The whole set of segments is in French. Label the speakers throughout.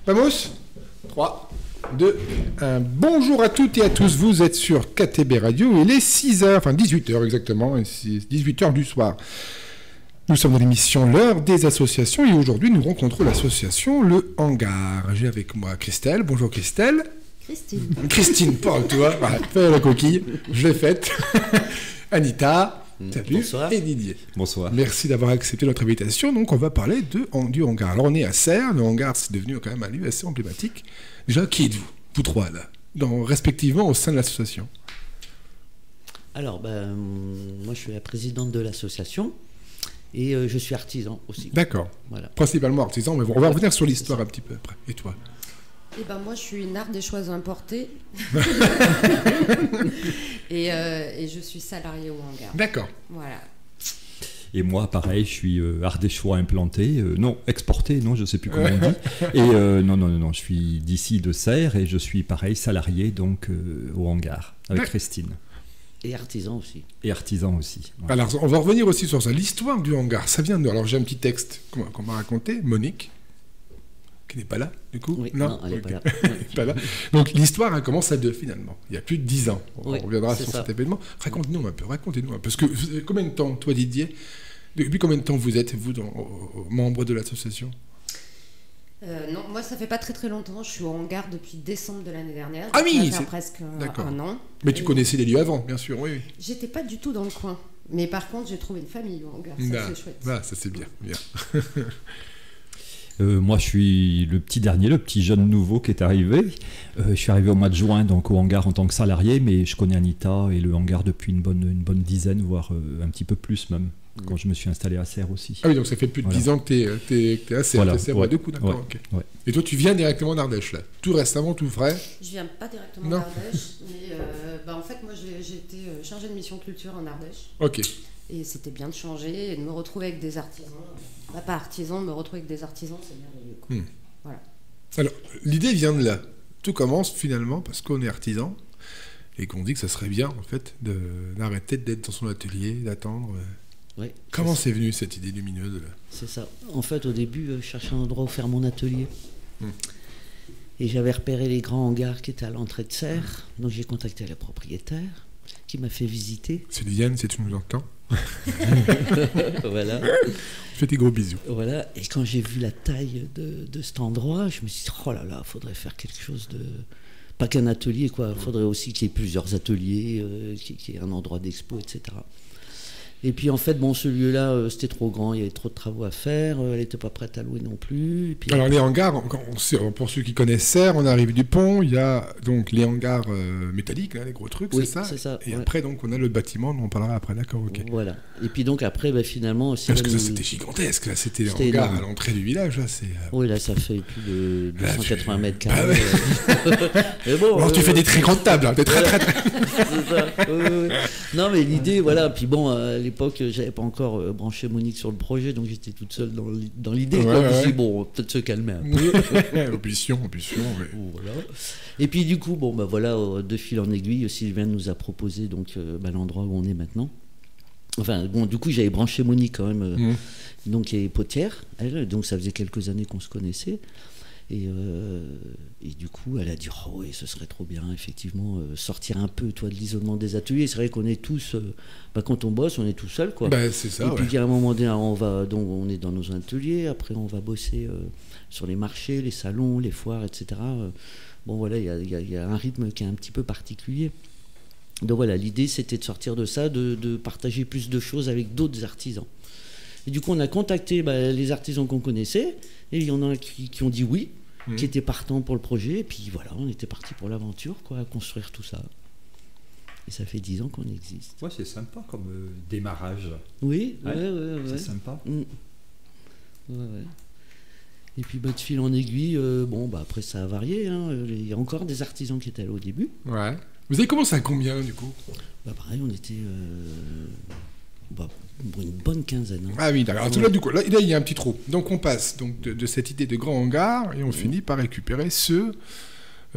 Speaker 1: Vamos 3, 2, 1. Bonjour à toutes et à tous, vous êtes sur KTB Radio, il est 6h, enfin 18h exactement, c'est 18h du soir. Nous sommes dans l'émission L'heure des associations et aujourd'hui nous rencontrons l'association Le Hangar. J'ai avec moi Christelle. Bonjour Christelle.
Speaker 2: Christine.
Speaker 1: Christine, parle-toi, voilà, fais la coquille, je l'ai faite. Anita. Salut.
Speaker 3: Bonsoir.
Speaker 1: Et Didier.
Speaker 3: Bonsoir.
Speaker 1: Merci d'avoir accepté notre invitation. Donc, on va parler du hangar. Alors, on est à Serres. Le hangar, c'est devenu quand même un lieu assez emblématique. Déjà, qui êtes-vous, vous trois, là, respectivement au sein de l'association?
Speaker 3: Alors, moi, je suis la présidente de l'association et je suis artisan aussi.
Speaker 1: D'accord.
Speaker 3: Voilà.
Speaker 1: Principalement artisan, mais on va revenir sur l'histoire un petit peu après. Et toi?
Speaker 2: Eh ben moi, je suis une ardéchoise importée et je suis salariée au hangar.
Speaker 1: D'accord.
Speaker 2: Voilà.
Speaker 4: Et moi, pareil, je suis ardéchois implanté, non, exporté, non, je ne sais plus comment on dit. Et non, je suis d'ici de Serres et je suis pareil, salarié donc au hangar, avec Christine.
Speaker 3: Et artisan aussi.
Speaker 4: Et artisan aussi. Ouais.
Speaker 1: Alors, on va revenir aussi sur ça. L'histoire du hangar, ça vient de... Alors, j'ai un petit texte qu'on m'a raconté, Monique, qui n'est pas là, du coup.
Speaker 3: Oui, non, elle n'est pas là.
Speaker 1: Pas là. Donc, l'histoire, elle commence à deux, finalement. Il y a plus de 10 ans. On reviendra sur cet événement. Racontez-nous un peu. Parce que, combien de temps, toi, Didier, depuis combien de temps vous êtes, vous, membre de l'association?
Speaker 2: Non, moi, ça fait pas très très longtemps. Je suis au hangar depuis décembre de l'année dernière.
Speaker 1: Ah oui,
Speaker 2: ça fait presque un an.
Speaker 1: Mais tu connaissais les lieux avant, bien sûr, oui.
Speaker 2: J'étais pas du tout dans le coin. Mais par contre, j'ai trouvé une famille au hangar. Ça, c'est chouette.
Speaker 1: Ah, ça, c'est bien.
Speaker 4: Moi, je suis le petit dernier, le petit jeune nouveau qui est arrivé. Je suis arrivé au mois de juin, donc au hangar en tant que salarié, mais je connais Anita et le hangar depuis une bonne dizaine, voire un petit peu plus même, quand je me suis installé à Serres aussi.
Speaker 1: Ah oui, donc ça fait plus de 10 ans que tu es à Serres.
Speaker 4: Voilà.
Speaker 1: T'es à deux coups, d'accord.
Speaker 4: Ouais.
Speaker 1: Okay.
Speaker 4: Ouais.
Speaker 1: Et toi, tu viens directement d'Ardèche, là? Tout récemment, tout frais?
Speaker 2: Je viens pas directement d'Ardèche, mais en fait, moi, j'ai été chargée de mission culture en Ardèche.
Speaker 1: Ok.
Speaker 2: Et c'était bien de changer et de me retrouver avec des artisans. Pas artisans, me retrouver avec des artisans, c'est merveilleux. Voilà.
Speaker 1: Alors, l'idée vient de là. Tout commence finalement parce qu'on est artisan et qu'on dit que ça serait bien, en fait, d'arrêter d'être dans son atelier, d'attendre.
Speaker 3: Oui,
Speaker 1: comment c'est venu cette idée lumineuse là?
Speaker 3: C'est ça. En fait, au début, je cherchais un endroit où faire mon atelier. Et j'avais repéré les grands hangars qui étaient à l'entrée de Serres. Donc j'ai contacté la propriétaire qui m'a fait visiter.
Speaker 1: C'est Liliane, si tu nous entends.
Speaker 3: Voilà.
Speaker 1: Je fais des gros bisous.
Speaker 3: Voilà. Et quand j'ai vu la taille de cet endroit, je me suis dit, oh là là, il faudrait faire quelque chose de... Pas qu'un atelier, quoi. Il faudrait aussi qu'il y ait plusieurs ateliers, qu'il y ait un endroit d'expo, etc. Et puis en fait, ce lieu-là, c'était trop grand, il y avait trop de travaux à faire, elle n'était pas prête à louer non plus. Et puis,
Speaker 1: alors les hangars, pour ceux qui connaissent Serres, on arrive du pont, il y a donc les hangars métalliques, là, les gros trucs,
Speaker 3: oui,
Speaker 1: c'est ça. Et
Speaker 3: ouais.
Speaker 1: après, donc, on a le bâtiment, dont on parlera après, d'accord, ok.
Speaker 3: Voilà. Et puis donc après, finalement...
Speaker 1: Parce que ça, c'était gigantesque, là, c'était les hangars à l'entrée du village, là, c'est...
Speaker 3: Oui, là, ça fait plus de 280 mètres carrés.
Speaker 1: Mais bon, alors, tu fais des très grandes tables, hein, des très...
Speaker 3: C'est ça. Oui. Non, mais l'idée, voilà, puis à l'époque, j'avais pas encore branché Monique sur le projet, donc j'étais toute seule dans l'idée. Je me suis dit, on va peut-être se calmer un peu.
Speaker 1: Ambition, oui.
Speaker 3: Voilà. Et puis du coup, voilà, de fil en aiguille, Sylvain nous a proposé donc l'endroit où on est maintenant. Enfin, du coup, j'avais branché Monique quand même, donc qui est potière, elle, donc ça faisait quelques années qu'on se connaissait. Et du coup, elle a dit, oh oui, ce serait trop bien, effectivement, sortir un peu, toi, de l'isolement des ateliers. C'est vrai qu'on est tous, quand on bosse, on est tout seul, quoi.
Speaker 1: C'est ça,
Speaker 3: et puis, à un moment donné, on est dans nos ateliers, après, on va bosser sur les marchés, les salons, les foires, etc. Voilà, il y a un rythme qui est un petit peu particulier. Donc voilà, l'idée, c'était de sortir de ça, de partager plus de choses avec d'autres artisans. Et du coup, on a contacté les artisans qu'on connaissait, et il y en a qui ont dit oui, qui étaient partants pour le projet, et puis voilà, on était parti pour l'aventure, quoi, à construire tout ça. Et ça fait 10 ans qu'on existe.
Speaker 4: Ouais, c'est sympa comme démarrage.
Speaker 3: Oui, ouais.
Speaker 4: C'est sympa.
Speaker 3: Ouais. Et puis de fil en aiguille, après ça a varié, hein. Il y a encore des artisans qui étaient là au début.
Speaker 1: Ouais. Vous avez commencé à combien, du coup?
Speaker 3: Pareil, on était... une bonne quinzaine. Hein.
Speaker 1: Ah oui, d'accord. Là, du coup, là, il y a un petit trou. Donc, on passe de cette idée de grand hangar et on finit par récupérer ceux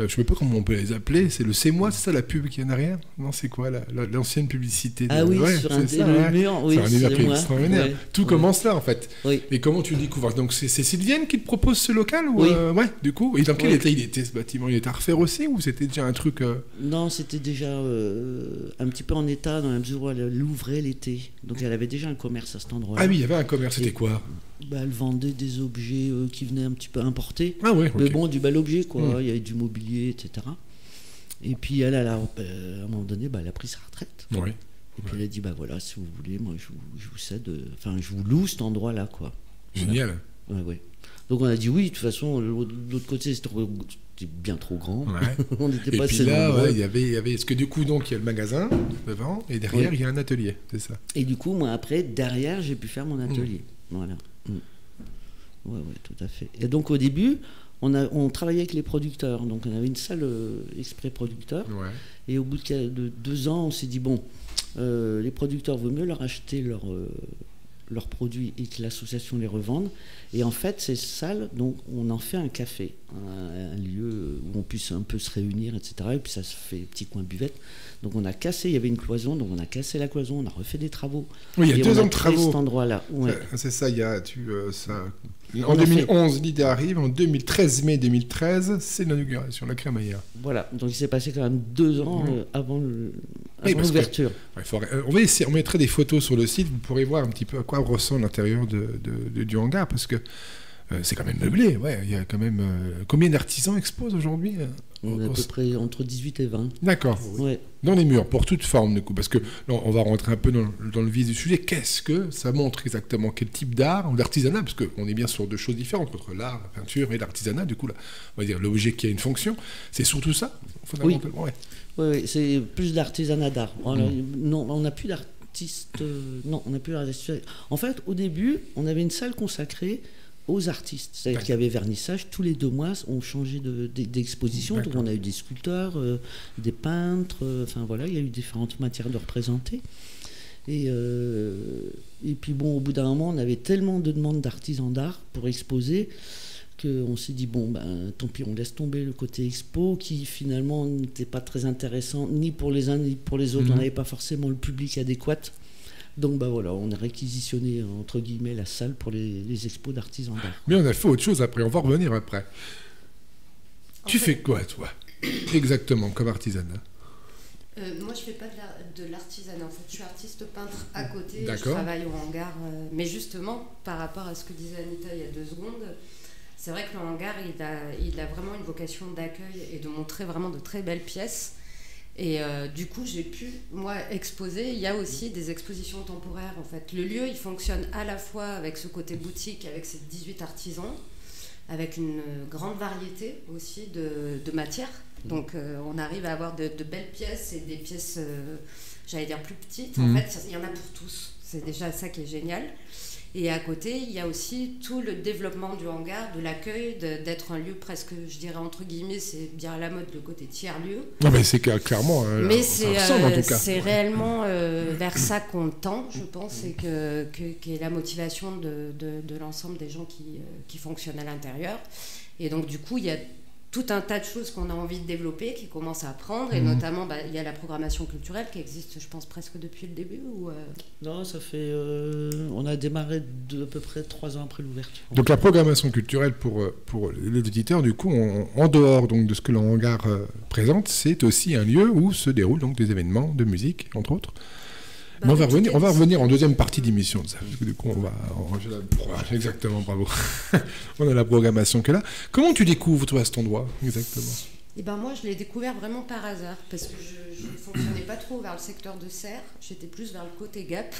Speaker 1: je sais pas comment on peut les appeler, c'est le C'est moi, c'est ça la pub qui est en arrière? Non, c'est quoi l'ancienne publicité
Speaker 3: Ah oui, sur un mur, oui,
Speaker 1: c'est un univers qui est
Speaker 3: moi.
Speaker 1: extraordinaire.
Speaker 3: Ouais.
Speaker 1: Tout commence là en fait.
Speaker 3: Oui.
Speaker 1: Et comment tu le découvres? Donc c'est Sylvienne qui te propose ce local ou
Speaker 3: Oui.
Speaker 1: Ouais, du coup. Et dans quel
Speaker 3: Oui.
Speaker 1: état il était ce bâtiment? Il était à refaire aussi ou c'était déjà un truc
Speaker 3: Non, c'était déjà un petit peu en état dans la mesure où elle ouvrait l'été. Donc elle avait déjà un commerce à cet endroit-là.
Speaker 1: Ah oui, il y avait un commerce, c'était quoi?
Speaker 3: Elle vendait des objets qui venaient un petit peu importés.
Speaker 1: Ah ouais,
Speaker 3: Mais
Speaker 1: ok.
Speaker 3: bon, du bel objet, quoi.
Speaker 1: Mm.
Speaker 3: Il y avait du mobilier, etc. Et puis elle, à un moment donné, elle a pris sa retraite.
Speaker 1: Ouais.
Speaker 3: Et puis elle a dit, voilà, si vous voulez, moi je vous cède, enfin je vous loue cet endroit-là, quoi.
Speaker 1: Génial.
Speaker 3: Ouais, ouais. Donc on a dit oui, de toute façon, de l'autre côté c'était bien trop grand.
Speaker 1: Ouais.
Speaker 3: On n'était
Speaker 1: Et
Speaker 3: pas
Speaker 1: puis
Speaker 3: assez
Speaker 1: là,
Speaker 3: nombreux.
Speaker 1: ouais, il y avait. Est-ce que du coup, donc, il y a le magasin devant et derrière,
Speaker 3: Oui.
Speaker 1: il y a un atelier, c'est ça?
Speaker 3: Et du coup, moi après, derrière, j'ai pu faire mon atelier. Voilà. Mm. Ouais, tout à fait. Et donc au début, on travaillait avec les producteurs. Donc on avait une salle exprès producteur.
Speaker 1: Ouais.
Speaker 3: Et au bout de 2 ans, on s'est dit, bon, les producteurs, vaut mieux leur acheter leurs produits et que l'association les revende. Et en fait, ces salles, donc, on en fait un café, un lieu où on puisse un peu se réunir, etc. Et puis ça se fait petit coin buvette. Donc on a cassé, il y avait une cloison, donc on a cassé la cloison, on a refait des travaux.
Speaker 1: Oui, il y a
Speaker 3: Et
Speaker 1: 2
Speaker 3: on
Speaker 1: ans de
Speaker 3: créé
Speaker 1: travaux.
Speaker 3: cet endroit-là. Ouais.
Speaker 1: C'est ça, il y a. Ça...
Speaker 3: On
Speaker 1: En
Speaker 3: a
Speaker 1: 2011, l'idée arrive. En 2013, mai 2013, c'est l'inauguration, la crémaillère.
Speaker 3: Voilà, donc il s'est passé quand même 2 ans avant
Speaker 1: Oui,
Speaker 3: avant
Speaker 1: parce que-
Speaker 3: l'ouverture.
Speaker 1: Ouais, on va essayer, on mettra des photos sur le site, vous pourrez voir un petit peu à quoi ressemble l'intérieur du hangar, parce que c'est quand même meublé. Ouais, il y a quand même. Combien d'artisans exposent aujourd'hui
Speaker 3: On est à peu près entre 18 et 20.
Speaker 1: D'accord.
Speaker 3: Ouais.
Speaker 1: Dans les murs, pour toute forme, du coup, parce que là, on va rentrer un peu dans le vif du sujet. Qu'est-ce que ça montre exactement? Quel type d'art ou d'artisanat? Parce qu'on est bien sur 2 choses différentes, entre l'art, la peinture et l'artisanat. Du coup, là, on va dire l'objet qui a une fonction. C'est surtout ça, fondamentalement. Ouais.
Speaker 3: Oui, c'est plus d'artisanat d'art. Non, on n'a plus d'artistes. Non, on n'a plus d'artistes. En fait, au début, on avait une salle consacrée aux artistes. C'est-à-dire qu'il y avait vernissage tous les 2 mois, on changeait d'exposition. Donc
Speaker 1: D'accord.
Speaker 3: on a eu des sculpteurs, des peintres, enfin voilà, il y a eu différentes matières de représenter. Et puis bon, au bout d'un moment, on avait tellement de demandes d'artisans d'art pour exposer qu'on s'est dit, bon, tant pis, on laisse tomber le côté expo qui finalement n'était pas très intéressant ni pour les uns ni pour les autres. On n'avait pas forcément le public adéquat. Donc voilà, on a réquisitionné entre guillemets la salle pour les expos d'artisans d'art.
Speaker 1: Mais on a fait autre chose après, on va revenir après. Tu fais quoi, toi? Exactement, comme artisanat?
Speaker 2: Moi, je fais pas de l'artisanat. En fait, je suis artiste peintre à côté. Je
Speaker 1: D'accord.
Speaker 2: travaille au hangar. Mais justement, par rapport à ce que disait Anita il y a 2 secondes, c'est vrai que le hangar, il a vraiment une vocation d'accueil et de montrer vraiment de très belles pièces. Et du coup, j'ai pu, moi, exposer. Il y a aussi des expositions temporaires, en fait. Le lieu, il fonctionne à la fois avec ce côté boutique, avec ses 18 artisans, avec une grande variété aussi de matières. Donc, on arrive à avoir de belles pièces et des pièces, j'allais dire, plus petites. En fait, il y en a pour tous. C'est déjà ça qui est génial. Et à côté, il y a aussi tout le développement du hangar, de l'accueil, d'être un lieu presque, je dirais entre guillemets, c'est bien à la mode le côté tiers-lieu.
Speaker 1: Non, mais c'est clairement.
Speaker 2: Mais
Speaker 1: ça ressemble en tout cas.
Speaker 2: c'est réellement vers ça qu'on tend, je pense, et qui est la motivation de l'ensemble des gens qui fonctionnent à l'intérieur. Et donc, du coup, il y a tout un tas de choses qu'on a envie de développer, qui commencent à apprendre, et notamment, il y a la programmation culturelle qui existe, je pense, presque depuis le début.
Speaker 3: Non, ça fait... on a démarré à peu près 3 ans après l'ouverture.
Speaker 1: Donc la programmation culturelle pour les auditeurs, du coup, en dehors donc, de ce que le hangar présente, c'est aussi un lieu où se déroulent donc, des événements de musique, entre autres. Mais on va revenir en deuxième partie d'émission de ça. Parce que du coup, exactement, bravo. On a la programmation que là. Comment tu découvres, toi, cet endroit, exactement?
Speaker 2: Et moi, je l'ai découvert vraiment par hasard, parce que je ne fonctionnais pas trop vers le secteur de Serres, j'étais plus vers le côté Gap.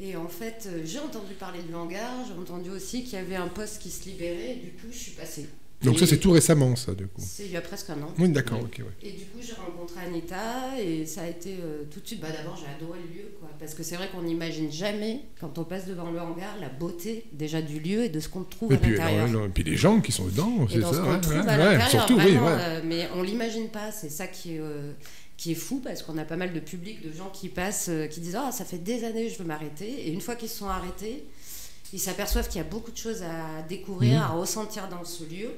Speaker 2: Et en fait, j'ai entendu parler du hangar, j'ai entendu aussi qu'il y avait un poste qui se libérait, et du coup, je suis passée.
Speaker 1: Donc ça, c'est tout récemment, ça, du coup.
Speaker 2: C'est il y a presque 1 an.
Speaker 1: Oui, d'accord, ok. Ouais.
Speaker 2: Et du coup, j'ai rencontré Anita, et ça a été tout de suite... d'abord, j'ai adoré le lieu, quoi, parce que c'est vrai qu'on n'imagine jamais, quand on passe devant le hangar, la beauté déjà du lieu et de ce qu'on trouve à l'intérieur.
Speaker 1: Et puis les gens qui sont dedans, c'est ça.
Speaker 2: Ce qu'on trouve à l'intérieur,
Speaker 1: surtout,
Speaker 2: vraiment,
Speaker 1: oui.
Speaker 2: Mais on l'imagine pas, c'est ça qui est fou, parce qu'on a pas mal de public, de gens qui passent, qui disent « Ah, ça fait des années que je veux m'arrêter », et une fois qu'ils se sont arrêtés, ils s'aperçoivent qu'il y a beaucoup de choses à découvrir, à ressentir dans ce lieu.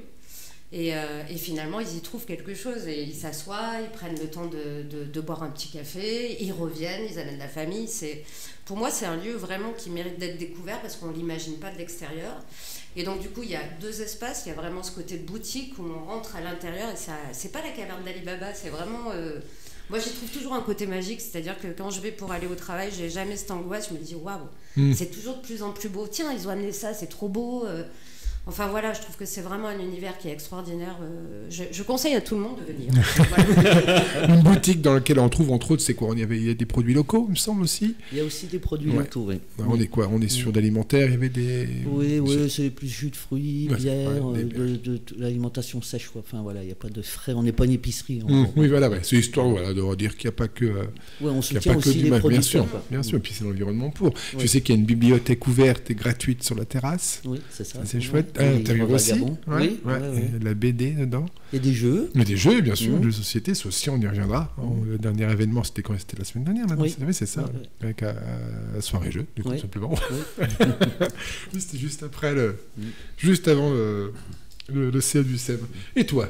Speaker 2: Et finalement, ils y trouvent quelque chose et ils s'assoient, ils prennent le temps de boire un petit café, ils reviennent, ils amènent la famille. Pour moi, c'est un lieu vraiment qui mérite d'être découvert parce qu'on ne l'imagine pas de l'extérieur. Et donc, du coup, il y a 2 espaces. Il y a vraiment ce côté boutique où on rentre à l'intérieur et c'est pas la caverne d'Ali Baba, c'est vraiment... Moi, j'y trouve toujours un côté magique, c'est-à-dire que quand je vais pour aller au travail, j'ai jamais cette angoisse. Je me dis, waouh, c'est toujours de plus en plus beau. Tiens, ils ont amené ça, c'est trop beau. Enfin voilà, je trouve que c'est vraiment un univers qui est extraordinaire. Je conseille à tout le monde de venir. Voilà.
Speaker 1: Une boutique dans laquelle on trouve entre autres, c'est quoi? Il y a des produits locaux, il me semble aussi.
Speaker 3: Il y a aussi des produits locaux, oui.
Speaker 1: On est quoi? On est sur d'alimentaire, il y avait des...
Speaker 3: Oui, c'est plus jus de fruits, bière, de l'alimentation sèche, quoi. Enfin voilà, il n'y a pas de frais, on n'est pas une épicerie.
Speaker 1: Oui, voilà, c'est histoire de dire qu'il n'y a pas que...
Speaker 3: on soutient aussi les producteurs.
Speaker 1: Bien sûr, et puis c'est l'environnement pour. Je sais qu'il y a une bibliothèque ouverte et gratuite sur la terrasse.
Speaker 3: Oui, c'est ça.
Speaker 1: C'est chouette. À l'intérieur aussi.
Speaker 3: Oui.
Speaker 1: La BD dedans.
Speaker 3: Il y a des jeux.
Speaker 1: Mais des jeux, bien sûr, de société, ça aussi, on y reviendra. Le dernier événement, c'était quand? C'était la semaine dernière, maintenant. Oui, c'est ça. Avec la soirée jeu, du coup, tout simplement. C'était juste après juste avant le CA du SEM. Et toi?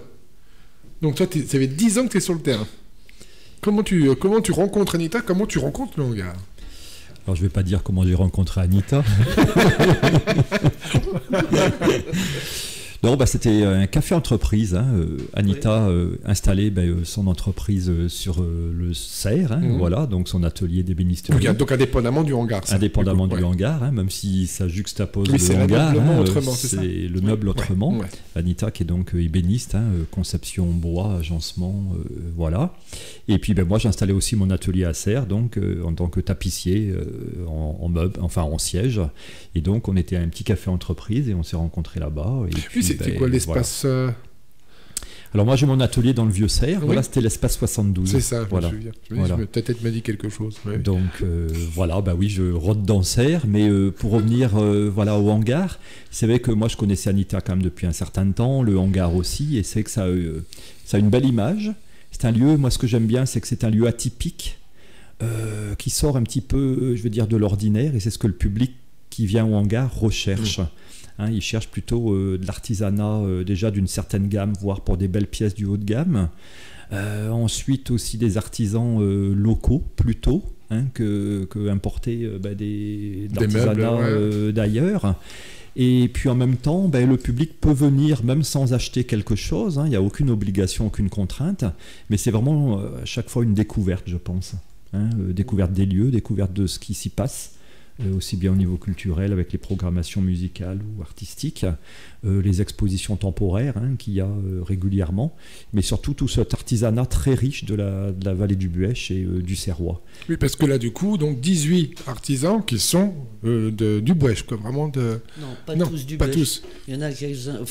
Speaker 1: Donc toi, ça fait 10 ans que tu es sur le terrain. Comment tu rencontres Anita? Comment tu rencontres le hangar?
Speaker 4: Alors, je ne vais pas dire comment j'ai rencontré Anita. Non, c'était un café-entreprise. Anita installait son entreprise sur le Cerf, voilà, donc son atelier d'ébénisterie.
Speaker 1: Donc indépendamment du hangar.
Speaker 4: Indépendamment du hangar, même si ça juxtapose
Speaker 1: le
Speaker 4: hangar.
Speaker 1: C'est
Speaker 4: le meuble autrement. Ouais. Anita qui est donc ébéniste, conception bois, agencement, voilà. Et puis moi j'installais aussi mon atelier à Cerf, donc en tant que tapissier en meuble, enfin en siège. Et donc on était à un petit café-entreprise et on s'est rencontrés là-bas. Et puis,
Speaker 1: c'était quoi l'espace
Speaker 4: Alors moi j'ai mon atelier dans le vieux Cerf, voilà, c'était l'espace 72.
Speaker 1: C'est ça, je me souviens. Ta tête m'a dit quelque chose. Ouais.
Speaker 4: Donc voilà, je rôde dans Cerf, mais pour revenir au hangar, c'est vrai que moi je connaissais Anita quand même depuis un certain temps, le hangar aussi, et c'est que ça a une belle image. C'est un lieu, moi ce que j'aime bien, c'est que c'est un lieu atypique, qui sort un petit peu, je veux dire, de l'ordinaire, et c'est ce que le public qui vient au hangar recherche. Il cherche plutôt de l'artisanat déjà d'une certaine gamme, voire pour des belles pièces du haut de gamme. Ensuite aussi des artisans locaux plutôt, que importer d'artisanat d'ailleurs. Et puis en même temps, le public peut venir même sans acheter quelque chose. Il n'y a aucune obligation, aucune contrainte. Mais c'est vraiment à chaque fois une découverte, je pense. Découverte des lieux, découverte de ce qui s'y passe. Aussi bien au niveau culturel avec les programmations musicales ou artistiques, les expositions temporaires qu'il y a régulièrement, mais surtout tout cet artisanat très riche de la vallée du Buëch et du Cerrois.
Speaker 1: Oui, parce que là du coup, donc 18 artisans qui sont du Buëch, quoi, vraiment de...
Speaker 3: Non, tous du Buëch. Tous. Il y en a quelques-uns,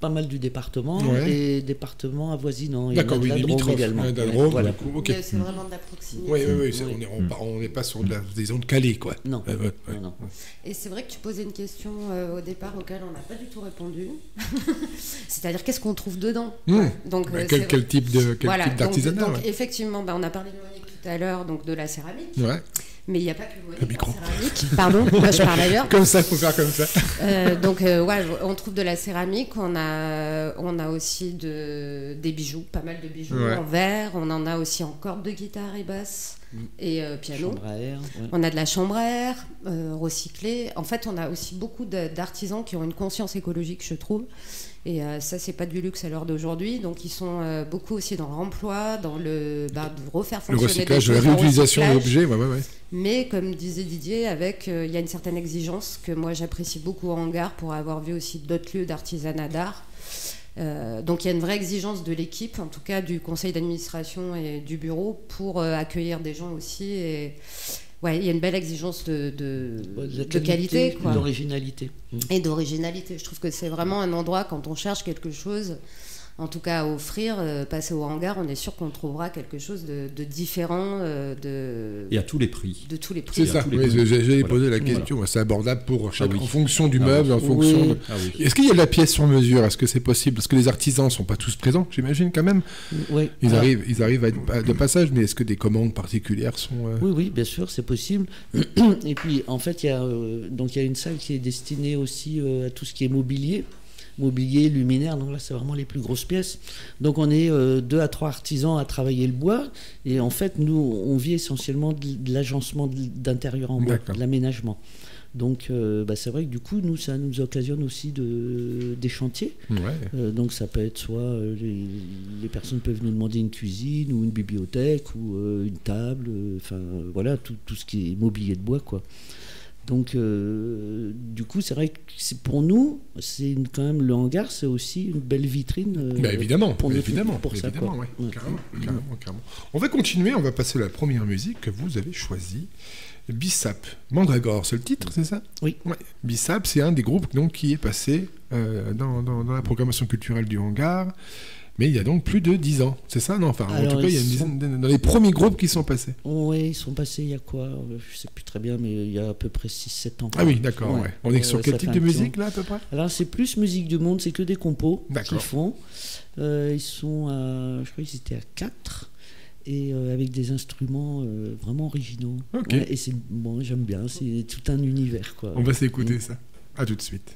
Speaker 3: pas mal du département et départements avoisinants.
Speaker 1: D'accord, oui, limitrophes également.
Speaker 3: Voilà.
Speaker 1: Okay.
Speaker 2: C'est vraiment de la proximité.
Speaker 1: Oui, on n'est pas sur des zones calées, quoi.
Speaker 3: Non. Non.
Speaker 2: Et c'est vrai que tu posais une question au départ auquel on n'a pas du tout répondu. C'est-à-dire qu'est-ce qu'on trouve dedans. Donc,
Speaker 1: quel type d'artisanat.
Speaker 2: Donc effectivement, on a parlé de Monique tout à l'heure, donc de la céramique.
Speaker 1: Ouais.
Speaker 2: Mais il n'y a pas que le micro. Céramique. Pardon, moi je parle ailleurs.
Speaker 1: Comme ça, il faut faire comme ça.
Speaker 2: On trouve de la céramique, on a aussi des bijoux, pas mal de bijoux en verre, on en a aussi en cordes de guitare et basse et piano.
Speaker 3: Chambre à air. Ouais.
Speaker 2: On a de la chambre à air recyclée. En fait, on a aussi beaucoup d'artisans qui ont une conscience écologique, je trouve. Et ça, c'est pas du luxe à l'heure d'aujourd'hui. Donc, ils sont beaucoup aussi dans l'emploi, dans de refaire fonctionner
Speaker 1: le recyclage, la réutilisation d'objets. Ouais.
Speaker 2: Mais comme disait Didier, il y a une certaine exigence que moi j'apprécie beaucoup en hangar pour avoir vu aussi d'autres lieux d'artisanat d'art. Donc il y a une vraie exigence de l'équipe, en tout cas du conseil d'administration et du bureau, pour accueillir des gens aussi. Et il y a une belle exigence de qualité, quoi.
Speaker 3: D'originalité.
Speaker 2: Et d'originalité. Je trouve que c'est vraiment un endroit, quand on cherche quelque chose, en tout cas à offrir, passer au hangar, on est sûr qu'on trouvera quelque chose de différent.
Speaker 4: Et à tous les prix.
Speaker 2: De tous les prix.
Speaker 1: C'est ça, j'allais poser la question. Voilà. C'est abordable pour chaque, en fonction du meuble, en fonction de... Est-ce qu'il y a de la pièce sur mesure? Est-ce que c'est possible? Parce que les artisans ne sont pas tous présents, j'imagine, quand même.
Speaker 3: Oui.
Speaker 1: Ils arrivent de passage, mais est-ce que des commandes particulières sont...
Speaker 3: Oui, bien sûr, c'est possible. Et puis, en fait, il y a une salle qui est destinée aussi à tout ce qui est mobilier. mobilier, luminaire. Donc là, c'est vraiment les plus grosses pièces. Donc on est 2 à 3 artisans à travailler le bois. Et en fait, nous, on vit essentiellement de l'agencement d'intérieur en bois, de l'aménagement. Donc c'est vrai que du coup, nous, ça nous occasionne aussi des chantiers.
Speaker 1: Ouais.
Speaker 3: Donc ça peut être soit les personnes peuvent nous demander une cuisine ou une bibliothèque ou une table, enfin voilà, tout ce qui est mobilier de bois, quoi. Donc du coup, c'est vrai que pour nous, quand même le hangar, c'est aussi une belle vitrine.
Speaker 1: Évidemment,
Speaker 3: pour
Speaker 1: évidemment,
Speaker 3: ça,
Speaker 1: évidemment, ouais. Carrément. On va continuer, on va passer à la première musique que vous avez choisie. Bissap, Mandragore, c'est le titre, c'est ça?
Speaker 3: Oui.
Speaker 1: Ouais. Bissap, c'est un des groupes donc, qui est passé dans la programmation culturelle du hangar, mais il y a donc plus de 10 ans, c'est ça? Non, enfin, en tout cas, il y a une dizaine dans les premiers groupes qui sont passés.
Speaker 3: Oui, ils sont passés il y a quoi? Je ne sais plus très bien, mais il y a à peu près 6-7 ans.
Speaker 1: Ah oui, d'accord, ouais. On est sur quel type de musique, là, à peu près?
Speaker 3: Alors, c'est plus musique du monde, c'est que des compos qu'ils font. Ils sont je crois qu'ils étaient à 4. Et avec des instruments vraiment originaux.
Speaker 1: Okay.
Speaker 3: Ouais, et c'est bon, j'aime bien, c'est tout un univers, quoi.
Speaker 1: On va s'écouter ça. À tout de suite.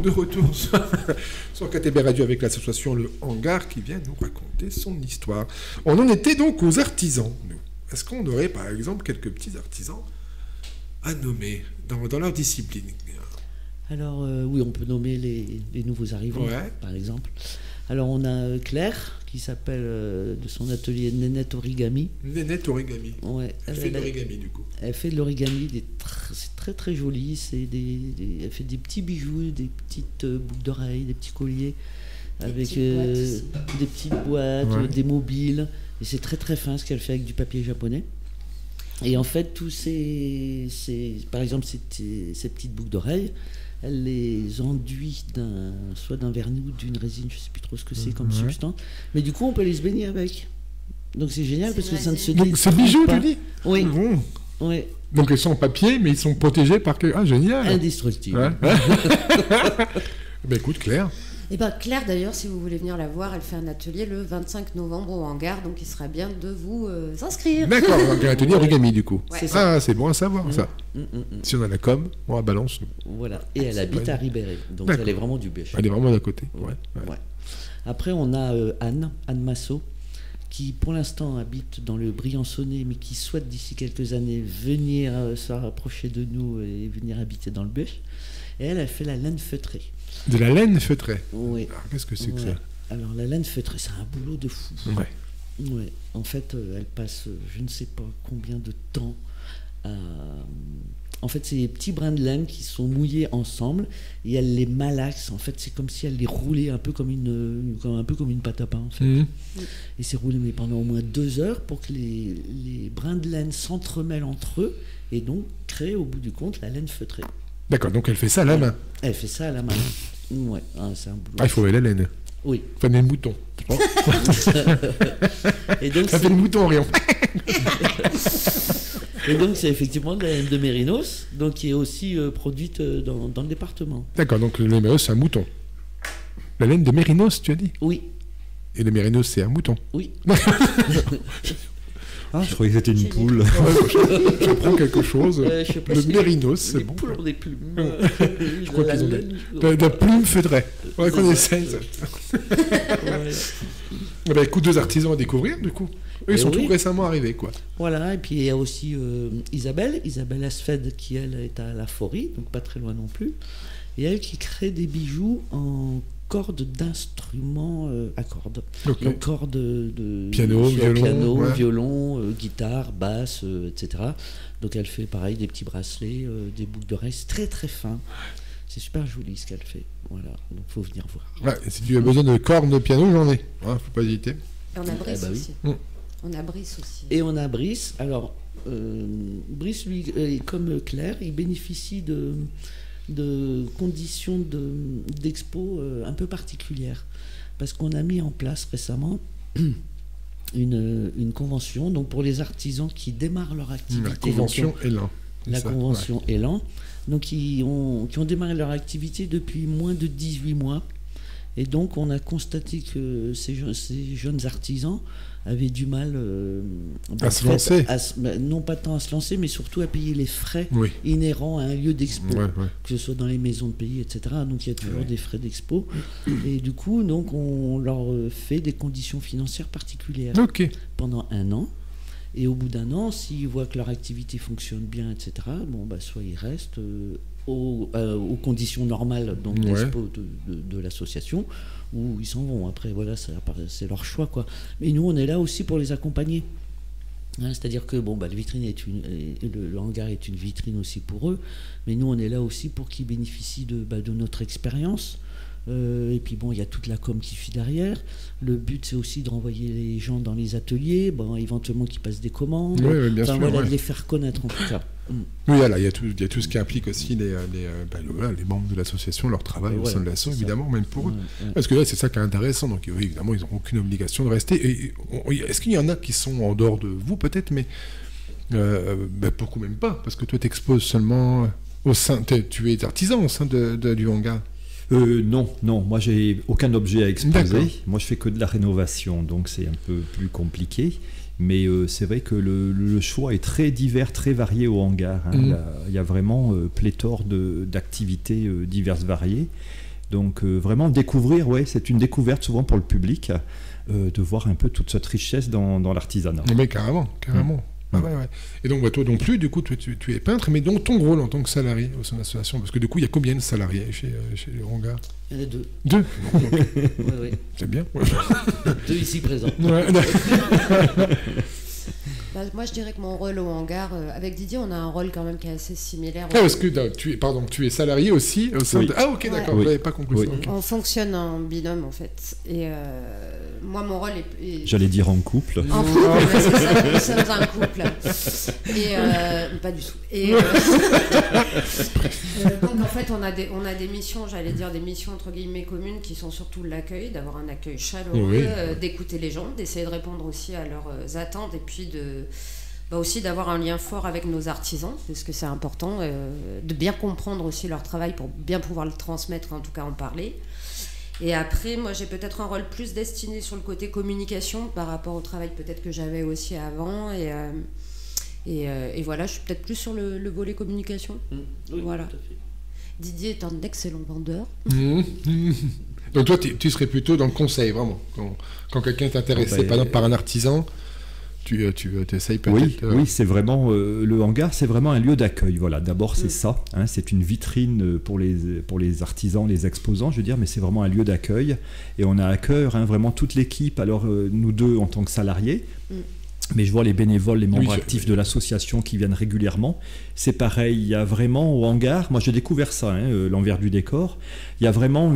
Speaker 1: de retour sur KTB Radio avec l'association Le Hangar qui vient nous raconter son histoire. On en était donc aux artisans, nous. Est-ce qu'on aurait par exemple quelques petits artisans à nommer dans leur discipline?
Speaker 3: Alors oui, on peut nommer les nouveaux arrivants,
Speaker 1: Ouais.
Speaker 3: par exemple. Alors on a Claire, qui s'appelle de son atelier Nénette Origami.
Speaker 1: Nénette Origami.
Speaker 3: Ouais,
Speaker 1: Elle fait de l'origami du coup.
Speaker 3: Elle fait de l'origami, c'est très très joli. Elle fait des petits bijoux, des petites boucles d'oreilles, des petits colliers, avec des petites boîtes,
Speaker 1: Ouais.
Speaker 3: des mobiles. Et c'est très très fin ce qu'elle fait avec du papier japonais. Et en fait, par exemple, ces petites boucles d'oreilles, elle les enduit soit d'un vernis ou d'une résine, je ne sais plus trop ce que c'est comme
Speaker 1: Ouais.
Speaker 3: substance. Mais du coup, on peut aller se baigner avec. Donc c'est génial
Speaker 2: C'est
Speaker 3: parce
Speaker 2: une
Speaker 3: que ça ne se
Speaker 2: résine.
Speaker 1: Donc ces
Speaker 3: détruit
Speaker 1: bijoux,
Speaker 3: pas.
Speaker 1: tu dis?
Speaker 3: Oui,
Speaker 1: Mmh.
Speaker 3: oui,
Speaker 1: Donc ils sont en papier, mais ils sont protégés par... Ah, génial.
Speaker 3: indestructible.
Speaker 1: Ouais. Ben écoute, Claire.
Speaker 2: Et bien Claire d'ailleurs, si vous voulez venir la voir, elle fait un atelier le 25 novembre au hangar, donc il sera bien de vous inscrire.
Speaker 1: D'accord, donc un atelier origami du coup.
Speaker 2: Ouais.
Speaker 3: C'est ça.
Speaker 1: Ah, c'est bon à savoir ça. Si on a la com, on la balance.
Speaker 3: Voilà. Et elle habite à Ribéré, donc
Speaker 1: D'accord.
Speaker 3: elle est vraiment du bêche.
Speaker 1: Elle est vraiment d'à côté. Ouais.
Speaker 3: Ouais. Après, on a Anne Massot, qui pour l'instant habite dans le Briançonnais, mais qui souhaite d'ici quelques années venir se rapprocher de nous et venir habiter dans le bêche. Et elle a fait la laine feutrée.
Speaker 1: De la laine feutrée.
Speaker 3: Oui.
Speaker 1: Alors, qu'est-ce que c'est que
Speaker 3: Ouais.
Speaker 1: ça?
Speaker 3: Alors la laine feutrée, c'est un boulot de fou.
Speaker 1: Ouais.
Speaker 3: Ouais. En fait, elle passe je ne sais pas combien de temps à... En fait, c'est des petits brins de laine qui sont mouillés ensemble et elle les malaxe. En fait, c'est comme si elle les roulait un peu comme une pâte à pain. En fait.
Speaker 1: Mmh.
Speaker 3: Et c'est roulé mais pendant au moins 2 heures pour que les brins de laine s'entremêlent entre eux et donc créer au bout du compte la laine feutrée.
Speaker 1: D'accord, donc elle fait ça à la main.
Speaker 3: Elle fait ça à la main. Ouais, c'est un boulot.
Speaker 1: Ah, il faut la laine.
Speaker 3: Oui.
Speaker 1: Enfin, des moutons.
Speaker 3: Et donc,
Speaker 1: Ça fait le mouton en riant.
Speaker 3: c'est effectivement de la laine de mérinos, donc qui est aussi produite dans le département.
Speaker 1: D'accord, donc le mérinos, c'est un mouton. La laine de mérinos, tu as dit?
Speaker 3: Oui,
Speaker 1: Et le mérinos, c'est un mouton.
Speaker 3: oui.
Speaker 4: Ah, je croyais que c'était une poule.
Speaker 1: Je prends quelque chose.
Speaker 3: Je sais pas
Speaker 1: Le
Speaker 3: si
Speaker 1: mérinos, c'est
Speaker 3: les
Speaker 1: bon.
Speaker 3: poules ont des plumes.
Speaker 1: Je crois qu'ils ont de plumes feutrées. Ouais, qu'on essaye. ça.
Speaker 3: Ouais.
Speaker 1: Eh ben, écoute, 2 artisans à découvrir, du coup. Eux, ils sont
Speaker 3: oui.
Speaker 1: tout récemment arrivés, quoi.
Speaker 3: Voilà, et puis il y a aussi Isabelle Asfed, qui elle est à La Forêt, donc pas très loin non plus, et elle qui crée des bijoux en cordes d'instruments à cordes.
Speaker 1: Ok.
Speaker 3: Donc cordes de
Speaker 1: Piano, violon, ouais.
Speaker 3: violon, guitare, basse, etc. Donc elle fait pareil des petits bracelets, des boucles d'oreilles, c'est très très fin. C'est super joli ce qu'elle fait. Voilà, donc faut venir voir.
Speaker 1: Ouais, et si tu as besoin de cordes de piano, j'en ai. Hein, faut pas hésiter.
Speaker 2: Et on a Brice
Speaker 3: bah oui.
Speaker 2: aussi.
Speaker 1: Mm.
Speaker 2: On a Brice aussi.
Speaker 3: Et on a Brice. Alors, Brice, lui, comme Claire, il bénéficie de conditions d'expo un peu particulières. Parce qu'on a mis en place récemment une convention donc pour les artisans qui démarrent leur activité.
Speaker 1: La convention Élan. c'est
Speaker 3: La
Speaker 1: ça,
Speaker 3: convention Élan. Donc, qui ont démarré leur activité depuis moins de 18 mois. Et donc, on a constaté que ces jeunes artisans avaient du mal
Speaker 1: À se lancer.
Speaker 3: non pas tant à se lancer, mais surtout à payer les frais
Speaker 1: Oui.
Speaker 3: inhérents à un lieu d'expo,
Speaker 1: Ouais, ouais.
Speaker 3: que ce soit dans les maisons de pays, etc. Donc, il y a toujours des frais d'expo. Et du coup, donc, on leur fait des conditions financières particulières
Speaker 1: Ok.
Speaker 3: pendant 1 an. Et au bout d'1 an, s'ils voient que leur activité fonctionne bien, etc., bon, bah, soit ils restent aux conditions normales donc,
Speaker 1: Ouais.
Speaker 3: d'expo de l'association, ou ils s'en vont. Après, voilà, c'est leur choix, quoi. Mais nous, on est là aussi pour les accompagner. Hein, c'est-à-dire que bon, bah, le hangar est une vitrine aussi pour eux, mais nous, on est là aussi pour qu'ils bénéficient de notre expérience. Et puis bon, il y a toute la com qui suit derrière. Le but, c'est aussi de renvoyer les gens dans les ateliers, bon, éventuellement qu'ils passent des commandes.
Speaker 1: Oui, bien sûr.
Speaker 3: Voilà,
Speaker 1: Ouais.
Speaker 3: de les faire connaître en tout cas.
Speaker 1: Oui, voilà, il y a tout ce qui implique aussi les membres de l'association, leur travail au
Speaker 3: Voilà,
Speaker 1: sein de l'asso,
Speaker 3: c'est ça.
Speaker 1: évidemment, même pour eux.
Speaker 3: Ouais.
Speaker 1: Parce que là, c'est ça qui est intéressant. Donc, oui, évidemment, ils n'ont aucune obligation de rester. Et, est-ce qu'il y en a qui sont en dehors de vous, peut-être, mais beaucoup même pas, parce que toi, tu exposes seulement au sein. Tu es artisan au sein du hangar.
Speaker 4: Non, moi j'ai aucun objet à exposer.
Speaker 1: D'accord.
Speaker 4: Moi je fais que de la rénovation, donc c'est un peu plus compliqué. Mais c'est vrai que le choix est très divers, très varié au hangar. Hein.
Speaker 1: Mhm.
Speaker 4: Il y a vraiment pléthore d'activités diverses, variées. Donc vraiment découvrir, ouais, c'est une découverte souvent pour le public, de voir un peu toute cette richesse dans l'artisanat.
Speaker 1: Mais carrément. Ah ouais. Et donc toi non plus, du coup, tu es peintre, mais donc ton rôle en tant que salarié au sein de l'association, parce que du coup, il y a combien de salariés chez le hangar?
Speaker 3: Il y en a 2.
Speaker 1: 2.
Speaker 3: Oui.
Speaker 1: C'est bien.
Speaker 3: 2 ici présents.
Speaker 1: Ouais.
Speaker 2: Moi, je dirais que mon rôle au hangar, avec Didier, on a un rôle quand même qui est assez similaire.
Speaker 1: Parce que tu es salarié aussi au sein de... Ah ok, d'accord,
Speaker 2: Ouais.
Speaker 1: je n'avais pas compris ça. Okay.
Speaker 2: On fonctionne en binôme, en fait. Et moi, mon rôle est...
Speaker 4: J'allais dire en couple.
Speaker 2: En couple, c'est ça, nous sommes un couple. Et pas du tout. Et donc, en fait, on a des missions, j'allais dire des missions entre guillemets communes, qui sont surtout l'accueil, d'avoir un accueil chaleureux, d'écouter les gens, d'essayer de répondre aussi à leurs attentes, et puis aussi d'avoir un lien fort avec nos artisans, parce que c'est important, de bien comprendre aussi leur travail pour bien pouvoir le transmettre, en tout cas en parler. Et après, moi j'ai peut-être un rôle plus destiné sur le côté communication par rapport au travail peut-être que j'avais aussi avant, et voilà, je suis peut-être plus sur le volet communication.
Speaker 3: Oui,
Speaker 2: voilà.
Speaker 3: tout à fait.
Speaker 2: Didier est un excellent vendeur.
Speaker 1: Donc toi, tu serais plutôt dans le conseil, vraiment. Quand quelqu'un est intéressé, par exemple, par un artisan, tu essayes peut-être...
Speaker 4: Oui, c'est vraiment... le hangar, c'est vraiment un lieu d'accueil. Voilà, d'abord, c'est ça. Hein, c'est une vitrine pour les artisans, les exposants, je veux dire, mais c'est vraiment un lieu d'accueil. Et on a à cœur vraiment toute l'équipe. Alors, nous deux, en tant que salariés, mais je vois les bénévoles, les membres actifs de l'association qui viennent régulièrement. C'est pareil, il y a vraiment au hangar, moi j'ai découvert ça, l'envers du décor, il y a vraiment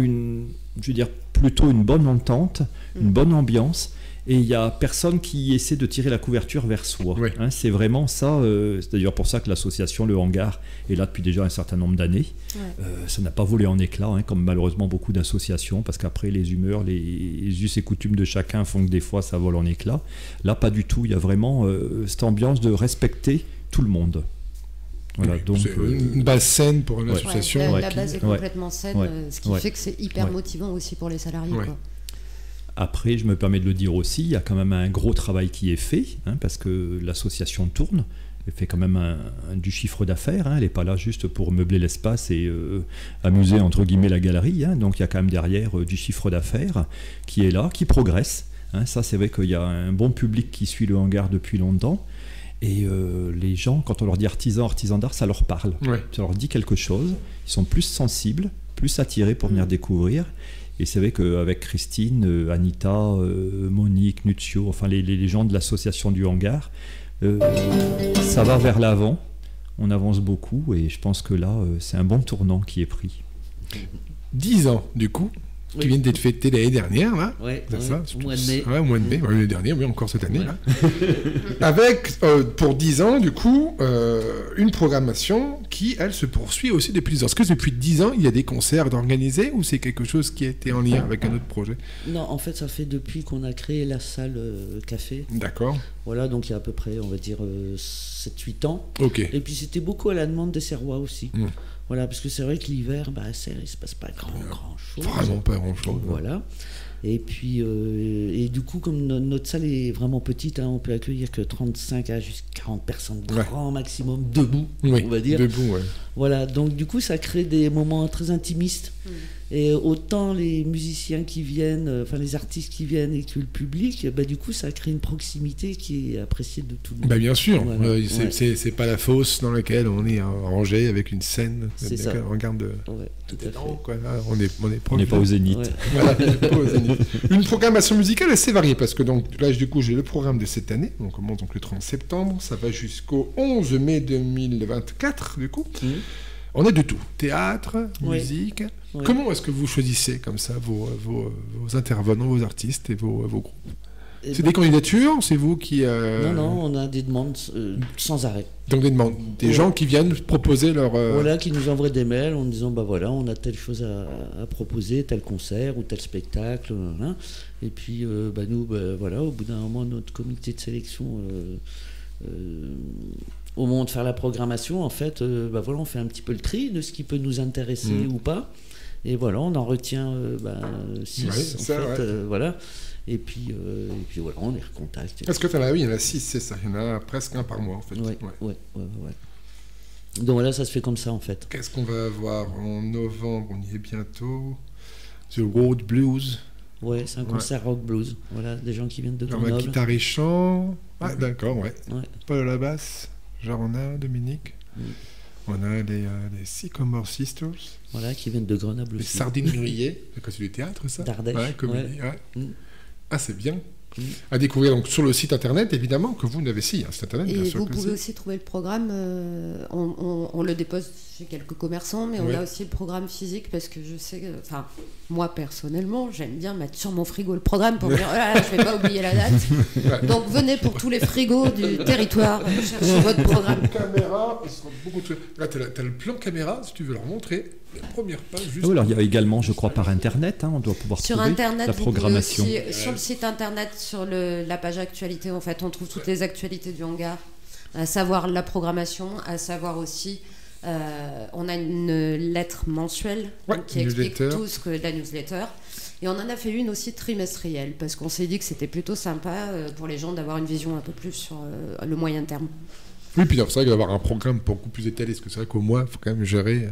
Speaker 4: plutôt une bonne entente, une bonne ambiance, et il n'y a personne qui essaie de tirer la couverture vers soi.
Speaker 1: Oui.
Speaker 4: C'est vraiment ça, c'est d'ailleurs pour ça que l'association Le Hangar est là depuis déjà un certain nombre d'années. Ça n'a pas volé en éclats, comme malheureusement beaucoup d'associations, parce qu'après les humeurs, les us et coutumes de chacun font que des fois ça vole en éclats. Là, pas du tout, il y a vraiment cette ambiance de respecter tout le monde. Voilà, donc,
Speaker 1: c'est une base saine pour l'association.
Speaker 2: La base est complètement saine, ce qui fait que c'est hyper motivant aussi pour les salariés. Quoi.
Speaker 4: Après, je me permets de le dire aussi, il y a quand même un gros travail qui est fait, parce que l'association tourne, elle fait quand même du chiffre d'affaires, elle n'est pas là juste pour meubler l'espace et amuser entre guillemets la galerie, donc il y a quand même derrière du chiffre d'affaires qui est là, qui progresse. Ça, c'est vrai qu'il y a un bon public qui suit le hangar depuis longtemps. Et les gens, quand on leur dit artisan d'art, ça leur parle. Ça leur dit quelque chose. Ils sont plus sensibles, plus attirés pour venir découvrir. Et c'est vrai qu'avec Christine, Anita, Monique, Nuccio, enfin les gens de l'association du hangar, ça va vers l'avant. On avance beaucoup et je pense que là, c'est un bon tournant qui est pris.
Speaker 1: 10 ans, du coup. Qui viennent d'être fêtés l'année dernière, là.
Speaker 3: Au mois de mai.
Speaker 1: Au mois de mai, l'année dernière, mais encore cette année, là. Avec, pour 10 ans, du coup, une programmation qui, elle, se poursuit aussi depuis 10 ans. Est-ce que depuis 10 ans, il y a des concerts d'organiser ou c'est quelque chose qui a été en lien avec un autre projet?
Speaker 3: Non, en fait, ça fait depuis qu'on a créé la salle café.
Speaker 1: D'accord.
Speaker 3: Voilà, donc il y a à peu près, on va dire, 7-8 ans.
Speaker 1: Ok.
Speaker 3: Et puis c'était beaucoup à la demande des Serrois aussi. Voilà, parce que c'est vrai que l'hiver, il ne se passe pas grand-chose.
Speaker 1: Vraiment pas grand-chose.
Speaker 3: Voilà. Et puis, et du coup, comme notre salle est vraiment petite, on peut accueillir que 35 à jusqu'à 40 personnes, grand maximum, debout, on va dire.
Speaker 1: Debout,
Speaker 3: Voilà, donc du coup, ça crée des moments très intimistes. Et autant les musiciens qui viennent, enfin les artistes qui viennent et que le public, du coup, ça crée une proximité qui est appréciée de tout le monde.
Speaker 1: Bien sûr,
Speaker 3: voilà.
Speaker 1: C'est pas la fosse dans laquelle on est rangé avec une scène.
Speaker 3: C'est ça.
Speaker 1: On regarde
Speaker 3: tout à fait.
Speaker 1: Quoi, là, on est
Speaker 4: n'est pas au Zénith.
Speaker 1: Voilà, pas au Zénith. Une programmation musicale assez variée, parce que donc, là, du coup, j'ai le programme de cette année. On commence donc le 30 septembre, ça va jusqu'au 11 mai 2024, du coup. On a de tout, théâtre, musique. Comment est-ce que vous choisissez comme ça vos intervenants, vos artistes et vos groupes? C'est des candidatures? C'est vous qui...
Speaker 3: Non, on a des demandes sans arrêt.
Speaker 1: Donc des demandes, des gens qui viennent proposer leur...
Speaker 3: Voilà, qui nous envoient des mails en disant, on a telle chose à proposer, tel concert ou tel spectacle. Et puis, nous, voilà, au bout d'un moment, notre comité de sélection... au moment de faire la programmation, en fait, on fait un petit peu le tri de ce qui peut nous intéresser ou pas. Et voilà, on en retient 6, voilà. Et puis voilà, on les recontacte.
Speaker 1: Parce que il y en a 6, c'est ça. Il y en a presque un par mois, en fait.
Speaker 3: Ouais. Donc voilà, ça se fait comme ça, en fait.
Speaker 1: Qu'est-ce qu'on va avoir en novembre? On y est bientôt. The Road Blues.
Speaker 3: Ouais, c'est un concert rock blues. Voilà, des gens qui viennent de
Speaker 1: On a
Speaker 3: Grenoble.
Speaker 1: guitare et chant. Ah, d'accord, ouais.
Speaker 3: Ouais.
Speaker 1: Paul à la basse. Jarona, Dominique.
Speaker 3: Mm.
Speaker 1: On a les Sycamore Sisters.
Speaker 3: Voilà, qui viennent de Grenoble
Speaker 1: Les
Speaker 3: aussi.
Speaker 1: Sardines Grillées. C'est du théâtre, ça?
Speaker 3: D'Ardèche.
Speaker 1: Ouais, comédie, ouais.
Speaker 3: Mm.
Speaker 1: Ah, c'est bien.
Speaker 3: Mm.
Speaker 1: À découvrir donc sur le site internet, évidemment, que vous n'avez si, hein, site internet, bien
Speaker 2: Et
Speaker 1: sûr
Speaker 2: vous
Speaker 1: que
Speaker 2: pouvez
Speaker 1: si.
Speaker 2: aussi trouver le programme, on le dépose chez quelques commerçants, mais on
Speaker 1: Ouais.
Speaker 2: a aussi le programme physique parce que je sais, enfin, moi personnellement, j'aime bien mettre sur mon frigo le programme pour me dire, oh là là, je vais pas oublier la date.
Speaker 1: Ouais.
Speaker 2: Donc venez pour tous les frigos du territoire, chercher votre programme.
Speaker 1: Caméra, ils sont beaucoup de... Là, t'as le plan caméra, si tu veux leur montrer. La première page, juste...
Speaker 4: Ah oui, alors il y a également, je crois, par Internet, hein, on doit pouvoir
Speaker 2: Sur
Speaker 4: trouver
Speaker 2: Internet,
Speaker 4: la
Speaker 2: vous pouvez
Speaker 4: programmation.
Speaker 2: aussi, sur le site Internet, sur la page actualité, en fait, on trouve toutes les actualités du hangar, à savoir la programmation, à savoir aussi, on a une lettre mensuelle
Speaker 1: Ouais,
Speaker 2: donc, qui explique
Speaker 1: newsletter.
Speaker 2: tout ce que la newsletter. Et on en a fait une aussi trimestrielle, parce qu'on s'est dit que c'était plutôt sympa pour les gens d'avoir une vision un peu plus sur le moyen terme.
Speaker 1: Oui, puis c'est vrai d'avoir un programme beaucoup plus étalé, parce que c'est vrai qu'au mois, il faut quand même gérer...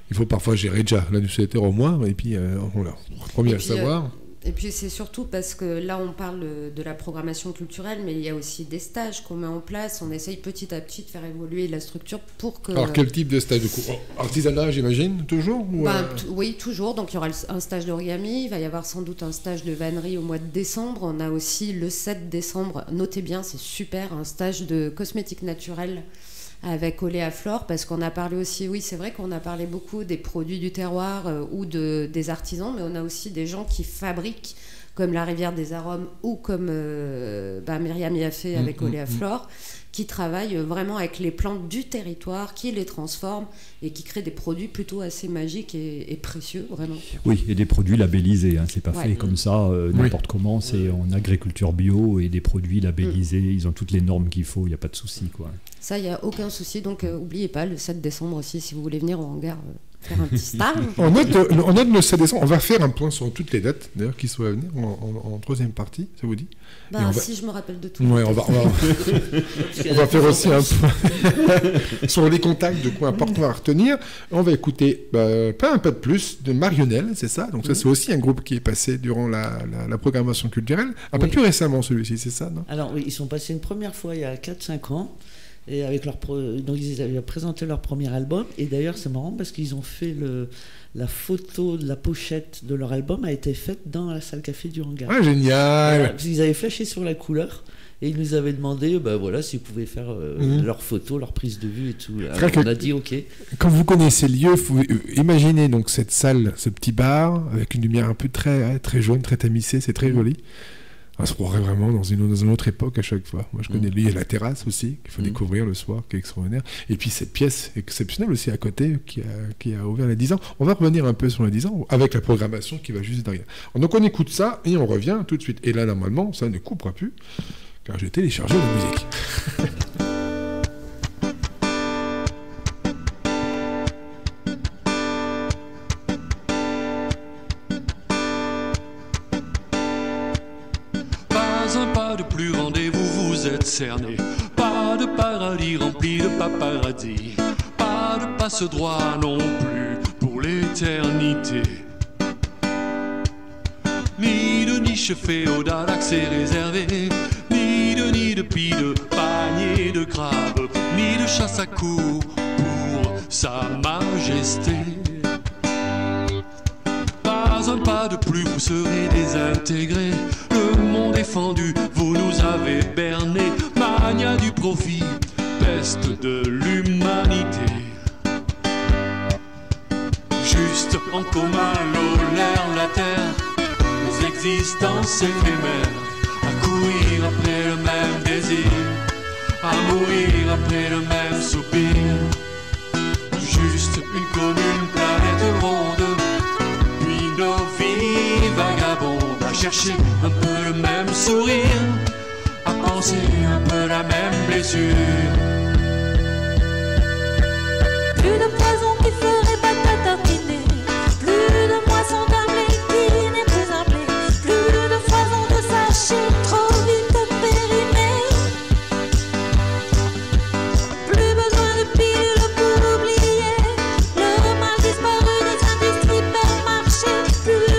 Speaker 1: Il faut parfois gérer déjà la newsletter au mois, et puis voilà, premier
Speaker 2: Et
Speaker 1: à
Speaker 2: puis,
Speaker 1: savoir.
Speaker 2: Et puis c'est surtout parce que là on parle de la programmation culturelle, mais il y a aussi des stages qu'on met en place. On essaye petit à petit de faire évoluer la structure pour que...
Speaker 1: Alors quel type de stage de cours? Artisanat, j'imagine, toujours ou,
Speaker 2: Oui, toujours. Donc il y aura un stage d'origami, il va y avoir sans doute un stage de vannerie au mois de décembre. On a aussi le 7 décembre, notez bien, c'est super, un stage de cosmétiques naturels avec Oléa Flore, parce qu'on a parlé aussi, oui c'est vrai qu'on a parlé beaucoup des produits du terroir ou des artisans, mais on a aussi des gens qui fabriquent, comme la Rivière des Arômes ou comme Myriam y a fait avec Oléa Flore, qui travaillent vraiment avec les plantes du territoire, qui les transforment et qui créent des produits plutôt assez magiques et précieux, vraiment.
Speaker 4: Oui, et des produits labellisés, hein, c'est pas
Speaker 2: Ouais.
Speaker 4: fait comme ça, n'importe comment, c'est en agriculture bio et des produits labellisés, ils ont toutes les normes qu'il faut, il n'y a pas de souci, quoi.
Speaker 2: Ça, il n'y a aucun souci, donc n'oubliez pas, le 7 décembre aussi, si vous voulez venir au hangar faire un petit stage.
Speaker 1: On note le 7 décembre. On va faire un point sur toutes les dates, d'ailleurs, qui sont à venir en troisième partie, ça vous dit? Et on va-
Speaker 2: Si je me rappelle de tout.
Speaker 1: Ouais, on va faire aussi un point sur les contacts de quoi important à retenir. On va écouter pas un pas de plus de Marionnelle, c'est ça? Donc ça, c'est aussi un groupe qui est passé durant la programmation culturelle. Un peu
Speaker 3: Oui.
Speaker 1: plus récemment, celui-ci, c'est ça, non?
Speaker 3: Alors oui, ils sont passés une première fois il y a 4-5 ans. Et avec donc ils avaient présenté leur premier album. Et d'ailleurs, c'est marrant parce qu'ils ont fait la photo de la pochette de leur album a été faite dans la salle café du hangar.
Speaker 1: Ah, génial!
Speaker 3: Voilà, parce qu'ils avaient flashé sur la couleur. Et ils nous avaient demandé voilà, s'ils pouvaient faire leurs photos, leur prise de vue et tout. Alors, on a dit OK.
Speaker 1: Quand vous connaissez le lieu, vous imaginez donc cette salle, ce petit bar, avec une lumière un peu très, très jaune, très tamisée, c'est très joli. On se croirait vraiment dans une autre époque à chaque fois. Moi, je connais lui et la terrasse aussi, qu'il faut découvrir le soir, qui est extraordinaire. Et puis cette pièce exceptionnelle aussi à côté, qui a ouvert les 10 ans. On va revenir un peu sur les 10 ans, avec la programmation qui va juste derrière. Donc on écoute ça, et on revient tout de suite. Et là, normalement, ça ne coupera plus, car j'ai téléchargé la musique.
Speaker 5: Pas un pas de plus, rendez-vous, vous êtes cerné. Pas de paradis rempli de paparazzi. Pas de passe droit non plus pour l'éternité. Ni de niche féodale, accès réservé. Ni de pis, de panier de crabes. Ni de chasse à cour pour sa majesté. Pas un pas de plus, vous serez désintégrés. Le monde est fendu, vous nous avez bernés. Mania du profit, peste de l'humanité. Juste en commun, l'eau, l'air, la terre, nos existences éphémères. À courir après le même désir, à mourir après le même soupir. Juste une commune planète ronde, puis nos vies vagabondes, à chercher un peu le même sourire, à penser un peu la même blessure.
Speaker 6: Plus de poison qui ferait pas tartiner, plus de moisson d'armée qui n'est plus un blé, plus de foison de sachets trop vite périmés, plus besoin de pilules pour oublier le mal disparu des industries supermarchés, plus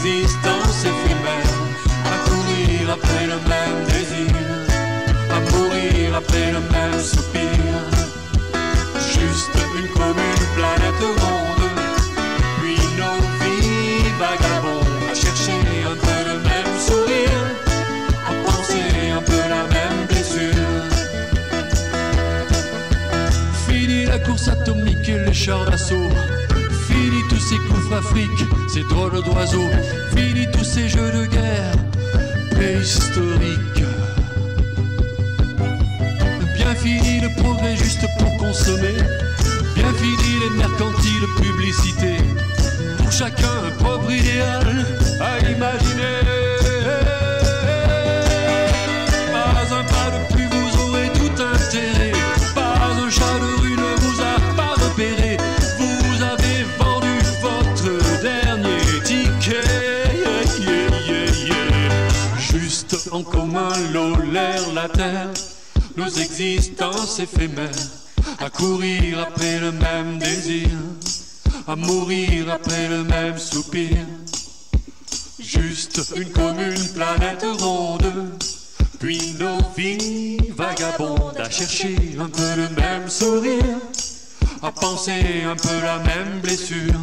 Speaker 5: existence éphémère, à courir après le même désir, à mourir après le même soupir. Juste une commune planète ronde, puis nos vies vagabondes, à chercher un peu le même sourire, à penser un peu la même blessure. Fini la course atomique et les chars d'assaut, fini tous ces coups afriques, ces drôles d'oiseaux, fini tous ces jeux de guerre préhistoriques. Bien fini le progrès juste pour consommer, bien fini les mercantiles publicités, pour chacun un propre idéal à imaginer. Pas un pas de plus, vous aurez tout intérêt, pas un chat de rue ne vous a pas repéré, vous avez vendu votre dernier ticket. Juste en commun l'eau, l'air, la terre, nos existences éphémères, à courir après le même désir, à mourir après le même soupir. Juste une commune planète ronde, puis nos vies vagabondes, à chercher un peu le même sourire, à penser un peu la même blessure.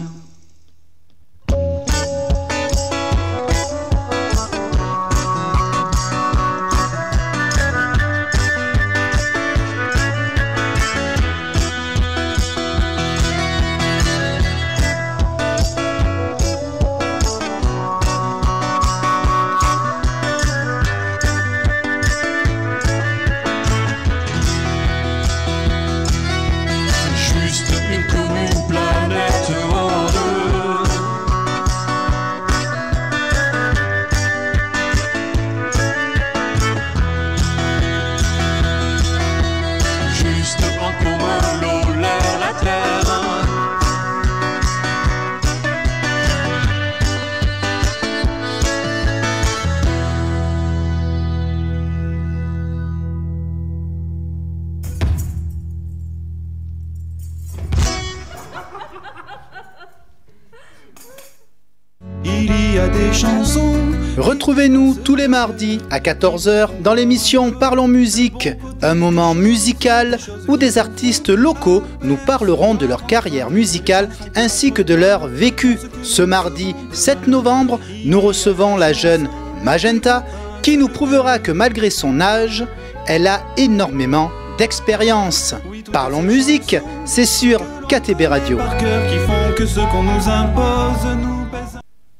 Speaker 7: Retrouvez-nous tous les mardis à 14h dans l'émission Parlons Musique, un moment musical où des artistes locaux nous parleront de leur carrière musicale ainsi que de leur vécu. Ce mardi 7 novembre, nous recevons la jeune Magenta qui nous prouvera que malgré son âge, elle a énormément d'expérience. Parlons Musique, c'est sur KTB Radio.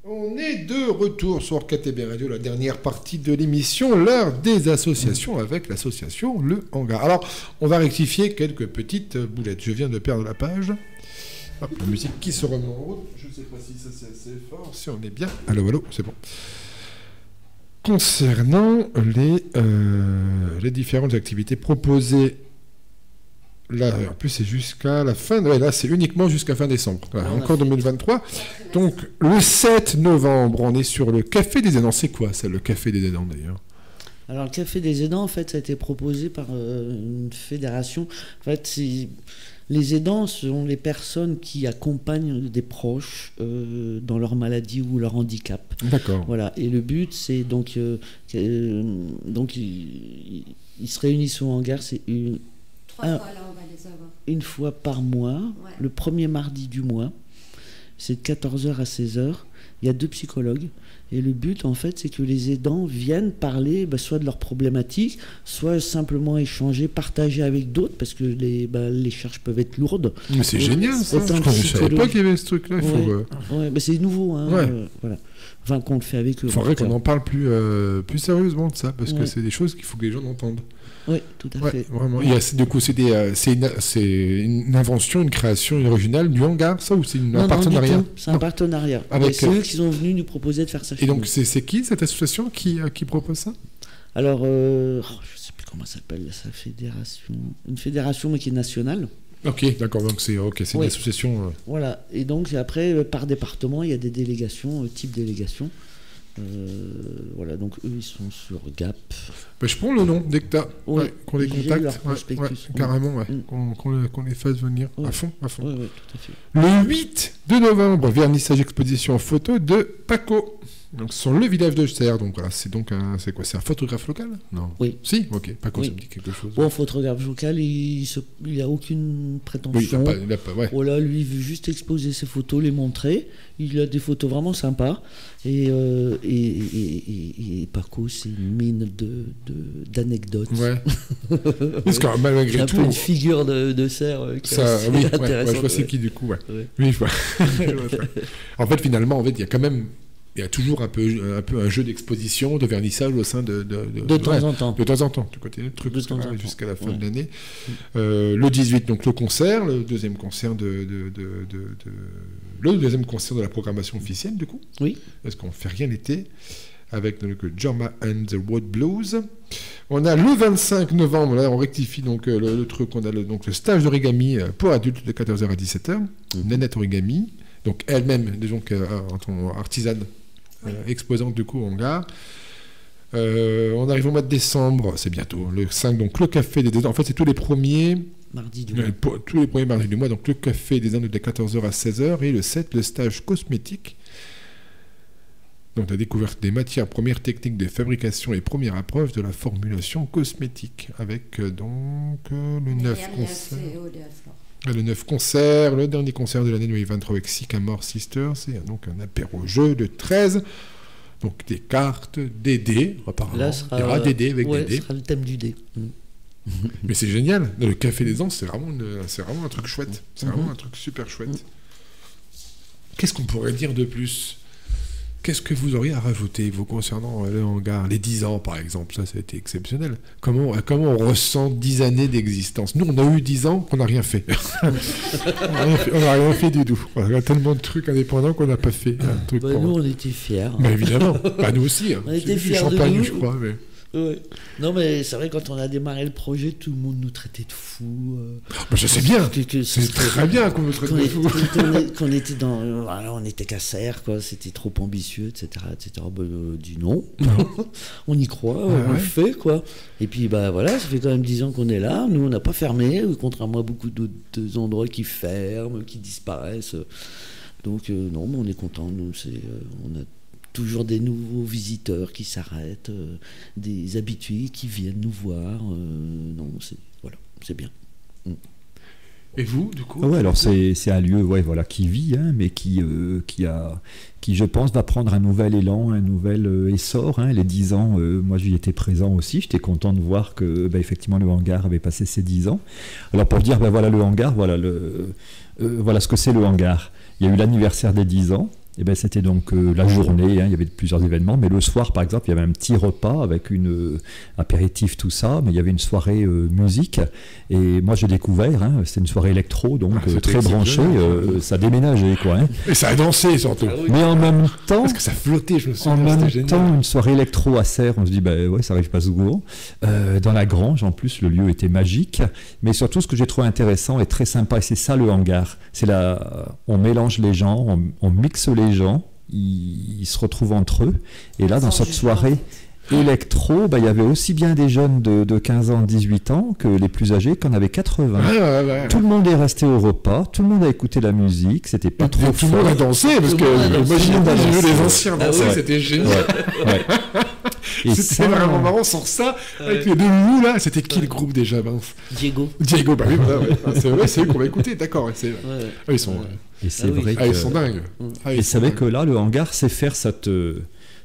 Speaker 1: On est de retour sur KTB Radio, la dernière partie de l'émission, l'heure des associations avec l'association Le Hangar. Alors, on va rectifier quelques petites boulettes. Je viens de perdre la page. Hop, la musique qui se remet en route. Je ne sais pas si ça c'est assez fort, si on est bien. Allô, allô, c'est bon. Concernant les différentes activités proposées, là, en plus c'est jusqu'à la fin, là c'est uniquement jusqu'à fin décembre, encore 2023. Donc le 7 novembre, on est sur le Café des Aidants. C'est quoi ça, le Café des Aidants d'ailleurs?
Speaker 3: Alors le Café des Aidants, en fait, ça a été proposé par une fédération. En fait, les aidants sont les personnes qui accompagnent des proches dans leur maladie ou leur handicap. D'accord. Voilà. Et le but, c'est donc ils se réunissent au hangar. C'est une fois par mois, ouais. Le premier mardi du mois. C'est de 14h à 16h. Il y a 2 psychologues. Et le but, en fait, c'est que les aidants viennent parler soit de leurs problématiques, soit simplement échanger, partager avec d'autres, parce que les charges peuvent être lourdes.
Speaker 1: Mais c'est génial, ça. Je ne savais pas qu'il y avait ce truc-là.
Speaker 3: C'est nouveau. Hein, voilà. Enfin, qu'on le fait avec eux.
Speaker 1: Il faudrait qu'on en parle plus sérieusement de ça, parce que c'est des choses qu'il faut que les gens entendent.
Speaker 3: Oui, tout à fait.
Speaker 1: Vraiment. Du coup, c'est une invention, une création originale du hangar, ça, ou c'est un partenariat?
Speaker 3: C'est un partenariat. C'est eux qui sont venus nous proposer de faire ça.
Speaker 1: Et donc, c'est qui cette association qui propose ça?
Speaker 3: Alors, je ne sais plus comment ça s'appelle, sa fédération. Une fédération, mais qui est nationale.
Speaker 1: Ok, d'accord, donc c'est une association.
Speaker 3: Voilà, et donc après, par département, il y a des délégations, type délégation. Voilà, donc eux, ils sont sur Gap.
Speaker 1: Ben, je prends le nom dès que t'as,
Speaker 3: Ouais,
Speaker 1: qu'on les
Speaker 3: j'ai
Speaker 1: contacte,
Speaker 3: leur prospectus.
Speaker 1: carrément,
Speaker 3: Mm.
Speaker 1: qu'on les fasse venir
Speaker 3: Ouais.
Speaker 1: à fond.
Speaker 3: Oui, tout à fait.
Speaker 1: Le 8 de novembre, vernissage exposition photo de Paco. Donc sur le village de Serres. Donc voilà, c'est un photographe local? Non.
Speaker 3: Oui.
Speaker 1: Si, ok. Paco,
Speaker 3: Oui.
Speaker 1: ça me dit quelque chose.
Speaker 3: Bon, photographe local, il a aucune prétention.
Speaker 1: Oui, il a pas, ouais.
Speaker 3: Voilà, lui, il veut juste exposer ses photos, les montrer. Il a des photos vraiment sympas. Et Paco, c'est une mine d'anecdotes.
Speaker 1: Ouais. Parce que malgré
Speaker 3: C'est un
Speaker 1: tout.
Speaker 3: peu une figure de Serres qui est
Speaker 1: Ça,
Speaker 3: assez
Speaker 1: oui, ouais,
Speaker 3: intéressante.
Speaker 1: je vois c'est qui du coup, ouais.
Speaker 3: Ouais.
Speaker 1: Oui, je vois. Je vois ça. En fait, finalement, il y a quand même, il y a toujours un peu un jeu d'exposition, de vernissage au sein
Speaker 3: De temps en temps.
Speaker 1: De temps en temps, tu continues le truc
Speaker 3: De temps en temps.
Speaker 1: jusqu'à la fin
Speaker 3: Ouais.
Speaker 1: de l'année. Le 18, donc le concert, le deuxième concert le deuxième concert de la programmation officielle, du coup.
Speaker 3: Oui.
Speaker 1: Parce qu'on fait rien l'été. Avec donc Jorma and the Road Blues. On a le 25 novembre, là on rectifie donc le truc, on a donc le stage d'origami pour adultes de 14h à 17h. Nanette Origami, donc elle-même, donc artisane, exposante du coup au hangar. On arrive au mois de décembre, c'est bientôt, le 5, donc le café des Indes. En fait, c'est tous les premiers
Speaker 3: Mardi du mois.
Speaker 1: tous les premiers mardis du mois, donc le café des Indes de 14h à 16h, et le 7, le stage cosmétique. Donc la découverte des matières premières, techniques de fabrication et première approche de la formulation cosmétique, avec le 9 concerts. Le 9 concerts, le dernier concert de l'année 2023 avec Sycamore Sisters, c'est donc un apéro-jeu de 13. Donc des cartes, des dés, apparemment.
Speaker 3: Là,
Speaker 1: Il y aura des dés avec
Speaker 3: ouais,
Speaker 1: des dés.
Speaker 3: ce sera le thème du dé.
Speaker 1: Mais c'est génial. Le Café des Anses, c'est vraiment un truc chouette. C'est vraiment un truc super chouette. Qu'est-ce qu'on pourrait dire de plus? Qu'est-ce que vous auriez à rajouter, vous, concernant le hangar? Les 10 ans, par exemple, ça a été exceptionnel. Comment on ressent 10 années d'existence? Nous, on a eu 10 ans qu'on n'a rien fait. On n'a rien fait du tout. On a tellement de trucs indépendants qu'on n'a pas fait. Un truc
Speaker 3: Nous, on était fiers.
Speaker 1: Mais évidemment. Bah, nous aussi. Hein.
Speaker 3: On était fiers de
Speaker 1: champagne,
Speaker 3: nous.
Speaker 1: je crois. Mais...
Speaker 3: Ouais. Non, mais c'est vrai, quand on a démarré le projet, tout le monde nous traitait de fous.
Speaker 1: Bah, je sais bien.
Speaker 3: Que
Speaker 1: C'est très bien qu'on nous traite de fous.
Speaker 3: Qu'on était dans. Voilà, on était qu'à Serres, quoi. C'était trop ambitieux, etc. Dis non. On y croit, on le fait, quoi. Et puis, bah voilà, ça fait quand même 10 ans qu'on est là. Nous, on n'a pas fermé, contrairement à beaucoup d'autres endroits qui ferment, qui disparaissent. Donc, non, mais on est content. Nous, on a toujours des nouveaux visiteurs qui s'arrêtent, des habitués qui viennent nous voir. Non, c'est bien.
Speaker 1: Et vous, du coup?
Speaker 4: Ouais, alors c'est un lieu, qui vit, hein, mais qui, je pense, va prendre un nouvel élan, un nouvel essor. Hein. Les 10 ans, moi j'y étais présent aussi. J'étais content de voir que, effectivement, le hangar avait passé ses 10 ans. Alors pour dire, voilà le hangar, voilà ce que c'est le hangar. Il y a eu l'anniversaire des 10 ans. Et c'était donc la journée, hein, il y avait plusieurs événements, mais le soir par exemple il y avait un petit repas avec une apéritif, tout ça, mais il y avait une soirée musique, et moi j'ai découvert, hein, c'était une soirée électro, donc très branchée, ça déménageait quoi. Hein.
Speaker 1: Et ça a dansé surtout.
Speaker 4: Mais en même temps,
Speaker 1: parce que ça flottait, je me souviens.
Speaker 4: en même
Speaker 1: génial.
Speaker 4: temps, une soirée électro à Serres, on se dit ça arrive pas souvent. Dans la grange, en plus, le lieu était magique, mais surtout ce que j'ai trouvé intéressant et très sympa, et c'est ça le hangar, c'est on mélange les gens, on mixe les gens, ils se retrouvent entre eux, et là dans cette soirée électro, il y avait aussi bien des jeunes de 15 ans, 18 ans que les plus âgés qu'on avait 80. Tout le monde est resté au repas, tout le monde a écouté la musique, c'était pas trop
Speaker 1: tout le monde a dansé, parce que moi j'ai vu les anciens danser, c'était génial.
Speaker 4: Et
Speaker 1: c'était vraiment marrant sur ça, avec les deux loups là. C'était qui le groupe déjà, Vince?
Speaker 3: Diego,
Speaker 1: bah oui, voilà, c'est eux qu'on va écouter, d'accord. Ils sont...
Speaker 4: Et c'est vrai
Speaker 1: ils sont dingues.
Speaker 4: Et c'est vrai que là, le hangar sait faire cette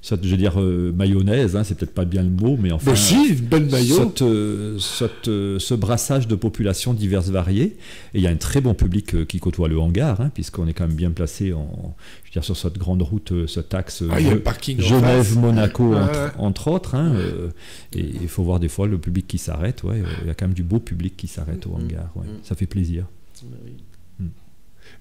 Speaker 4: je veux dire, mayonnaise, hein, c'est peut-être pas bien le mot, mais enfin...
Speaker 1: si, une belle mayo.
Speaker 4: Ce brassage de populations diverses variées. Et il y a un très bon public qui côtoie le hangar, hein, puisqu'on est quand même bien placé sur cette grande route, cet axe Genève-Monaco, entre autres. Hein, et il faut voir des fois le public qui s'arrête. Il y a quand même du beau public qui s'arrête au hangar. Ça fait plaisir.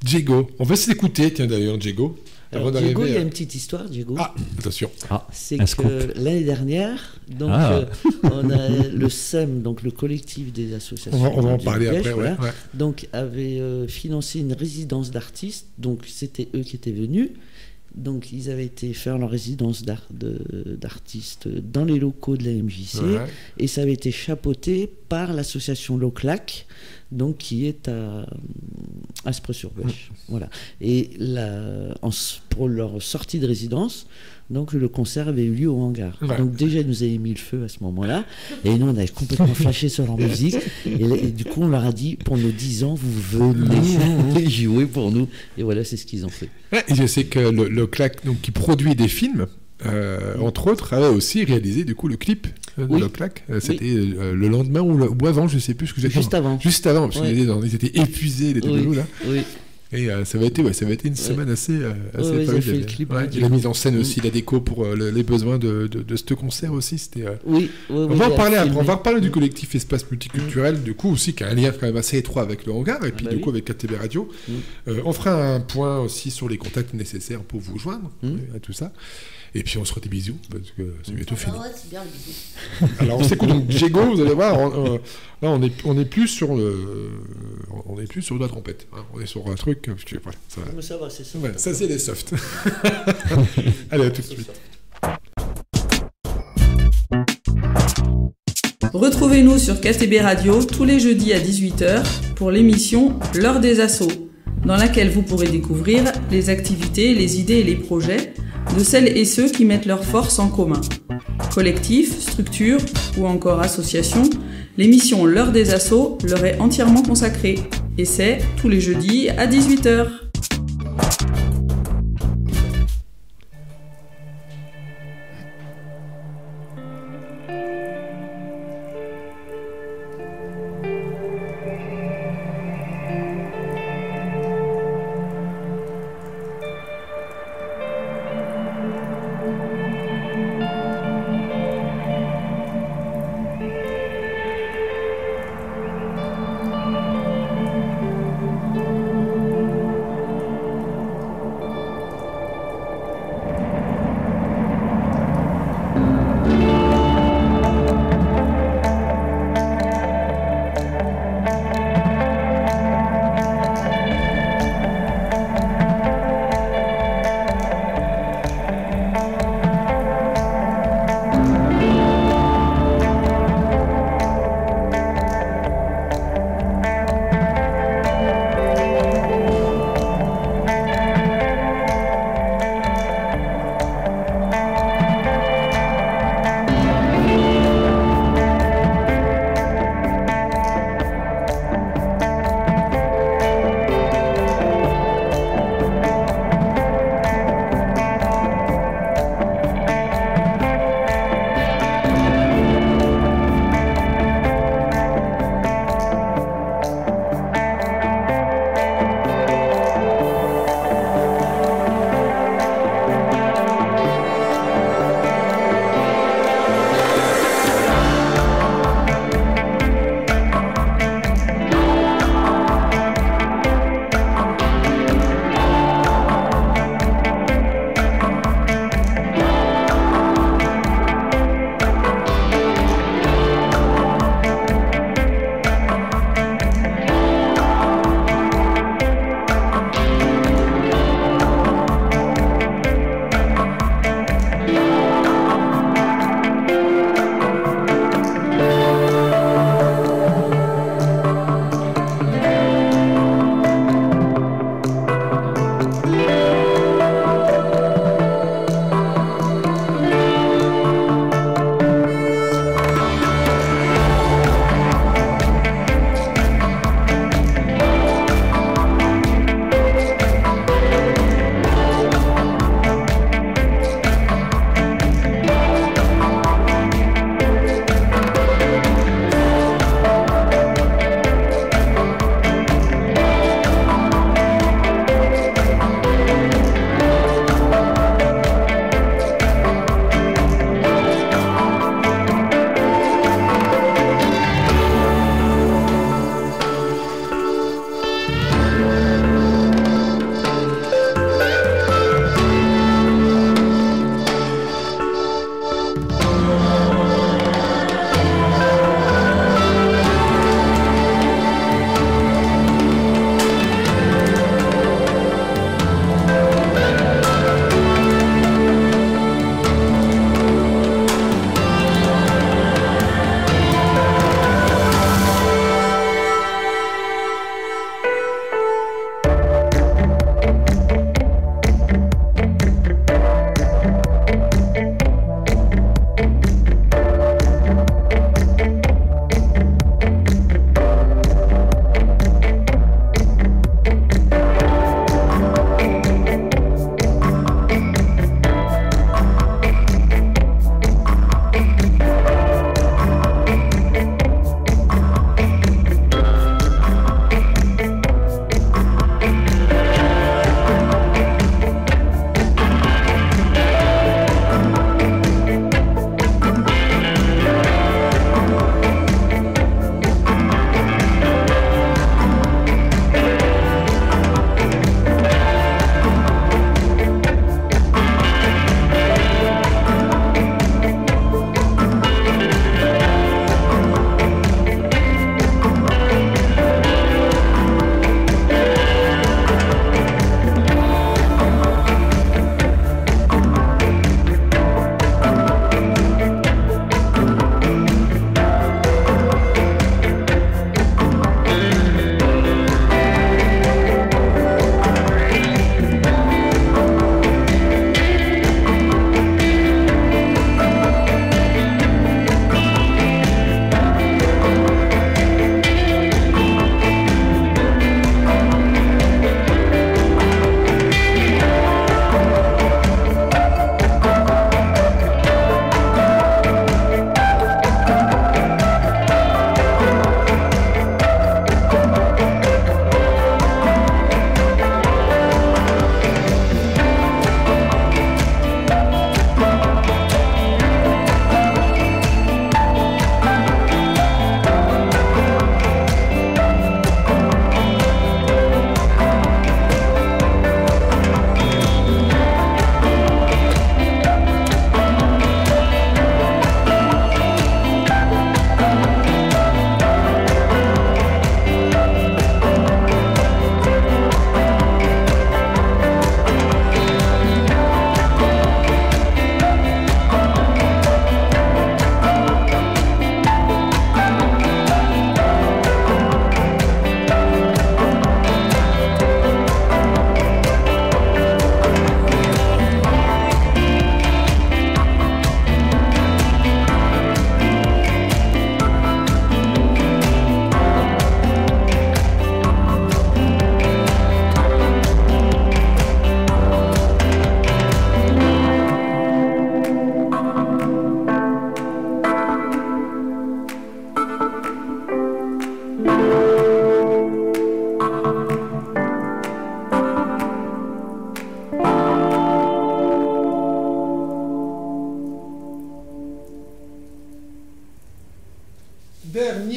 Speaker 1: Diego, on va s'écouter, tiens d'ailleurs, Diego.
Speaker 3: Alors, Diego, il y a une petite histoire, Diego.
Speaker 1: Attention.
Speaker 3: C'est que l'année dernière, donc, on a le SEM, donc le collectif des associations.
Speaker 1: On va en parler après,
Speaker 3: donc avait financé une résidence d'artistes, donc c'était eux qui étaient venus. Donc ils avaient été faire leur résidence d'artistes dans les locaux de la MJC, et ça avait été chapeauté par l'association Loclac, donc qui est à Aspres-sur-Bêche. Voilà. Et pour leur sortie de résidence, donc le concert avait eu lieu au hangar. Donc déjà ils nous avaient mis le feu à ce moment-là, et nous on avait complètement flashé sur leur musique, et du coup on leur a dit, pour nos 10 ans vous venez jouer pour nous, et voilà, c'est ce qu'ils ont fait.
Speaker 1: Et je sais que le Clac, donc, qui produit des films, entre autres, avait aussi réalisé du coup le clip de le Clac. C'était le lendemain ou avant, je sais plus ce que j'ai
Speaker 3: Juste avant.
Speaker 1: Juste avant, parce qu'ils étaient épuisés les deux là.
Speaker 3: Oui.
Speaker 1: Et ça avait été une semaine assez
Speaker 3: fait le clip,
Speaker 1: il a mis en scène aussi la déco pour les besoins de ce concert aussi. C'était. On va en reparler du collectif Espace Multiculturel, du coup aussi qui a un lien quand même assez étroit avec le hangar et puis du coup avec KTB Radio. On fera un point aussi sur les contacts nécessaires pour vous joindre à tout ça. Et puis on se fera des bisous parce que c'est bientôt fini.
Speaker 2: C'est bien le bisou.
Speaker 1: Alors on s'écoute donc Diego, vous allez voir. Là on est plus sur de la trompette. Hein. On est sur un truc. Voilà,
Speaker 3: ça va, c'est ça.
Speaker 1: Ouais, ça c'est les softs. Allez, à tout de suite.
Speaker 8: Retrouvez-nous sur KTB Radio tous les jeudis à 18h pour l'émission L'heure des assauts, dans laquelle vous pourrez découvrir les activités, les idées et les projets de celles et ceux qui mettent leurs forces en commun. Collectifs, structures ou encore associations, l'émission L'heure des assauts leur est entièrement consacrée. Et c'est tous les jeudis à 18h.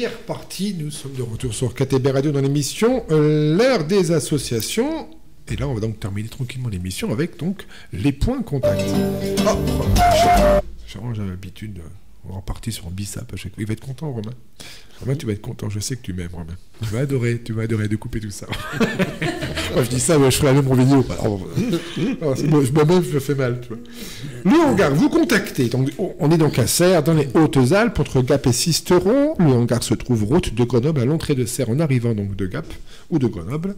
Speaker 1: dernière partie. Nous sommes de retour sur KTB Radio dans l'émission L'heure des associations. Et là, on va donc terminer tranquillement l'émission avec donc les points contacts. J'ai l'habitude, on est reparti sur un bissap à chaque fois. Il va être content, Romain. Romain, tu vas être content. Je sais que tu m'aimes, Romain. Tu vas adorer de couper tout ça. Moi, je dis ça, mais je ferai la même en vidéo. Moi-même, je me fais mal. Tu vois. Le hangar, vous contactez. Donc, on est donc à Serres, dans les Hautes-Alpes, entre Gap et Sisteron. Le hangar se trouve route de Grenoble, à l'entrée de Serres, en arrivant donc de Gap ou de Grenoble.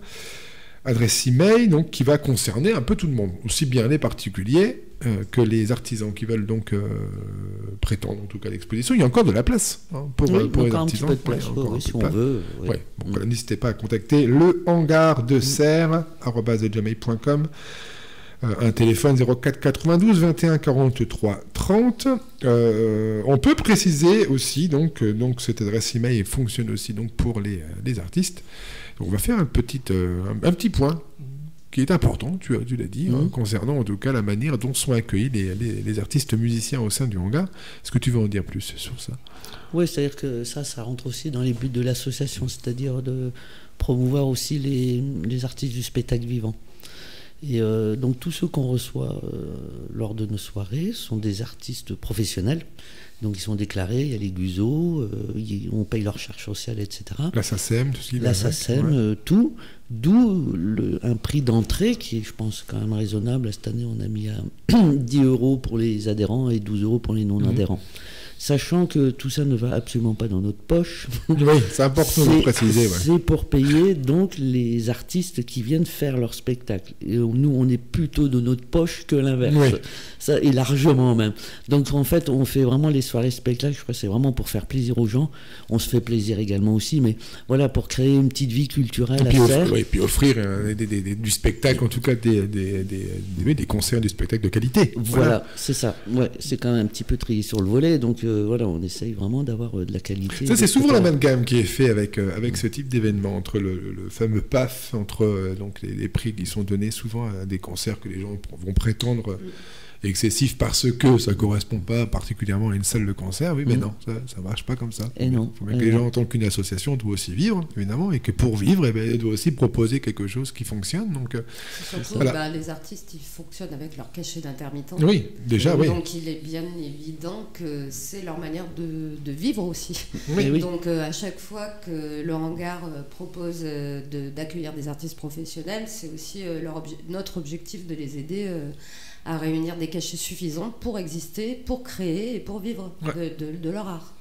Speaker 1: Adresse email donc, qui va concerner un peu tout le monde, aussi bien les particuliers que les artisans qui veulent donc prétendre en tout cas à l'exposition. Il y a encore de la place pour les artisans.
Speaker 3: Un petit peu de place, si on veut.
Speaker 1: Ouais. Donc, n'hésitez pas à contacter le hangar de Serres @gmail.com. Un téléphone 04 92 21 43 30. On peut préciser aussi donc cette adresse email fonctionne aussi donc pour les artistes. Donc on va faire un petit point qui est important, tu l'as dit, concernant en tout cas la manière dont sont accueillis les artistes musiciens au sein du hangar. Est-ce que tu veux en dire plus sur ça ?
Speaker 3: Oui, c'est-à-dire que ça rentre aussi dans les buts de l'association, c'est-à-dire de promouvoir aussi les artistes du spectacle vivant. Et donc tous ceux qu'on reçoit lors de nos soirées sont des artistes professionnels. Donc ils sont déclarés, il y a les GUSO, on paye leur charge sociale, etc.
Speaker 1: La SACEM, tout ce qui va
Speaker 3: avec. La SACEM, tout. D'où un prix d'entrée qui est, je pense, quand même raisonnable. Cette année, on a mis à 10 € pour les adhérents et 12 € pour les non-adhérents. Sachant que tout ça ne va absolument pas dans notre poche.
Speaker 1: Oui, c'est important de le préciser. Ouais.
Speaker 3: C'est pour payer donc les artistes qui viennent faire leur spectacle. Et nous, on est plutôt de notre poche que l'inverse. Oui. Ça, et largement même. Donc en fait, on fait vraiment les soirées spectacles. Je crois que c'est vraiment pour faire plaisir aux gens. On se fait plaisir également aussi, mais voilà, pour créer une petite vie culturelle à faire.
Speaker 1: Et puis offrir du spectacle, en tout cas des concerts, du spectacle de qualité.
Speaker 3: Voilà. C'est ça. Ouais, c'est quand même un petit peu trié sur le volet. Donc voilà, on essaye vraiment d'avoir de la qualité.
Speaker 1: Ça, c'est souvent l'amalgame qui est fait avec ce type d'événement, entre le fameux PAF, entre donc les prix qui sont donnés souvent à des concerts que les gens vont prétendre excessifs parce que ça ne correspond pas particulièrement à une salle de concert. Oui, mais non, ça ne marche pas comme ça.
Speaker 3: Il
Speaker 1: faut bien que les gens, en tant qu'une association, doivent aussi vivre, évidemment, et que pour vivre, elle doit aussi proposer quelque chose qui fonctionne. Donc,
Speaker 2: surtout, les artistes, ils fonctionnent avec leur cachet d'intermittent.
Speaker 1: Oui, déjà, oui.
Speaker 2: Donc, il est bien évident que c'est leur manière de vivre aussi.
Speaker 1: Oui.
Speaker 2: Donc, à chaque fois que le hangar propose d'accueillir des artistes professionnels, c'est aussi notre objectif de les aider à réunir des cachets suffisants pour exister, pour créer et pour vivre de leur art.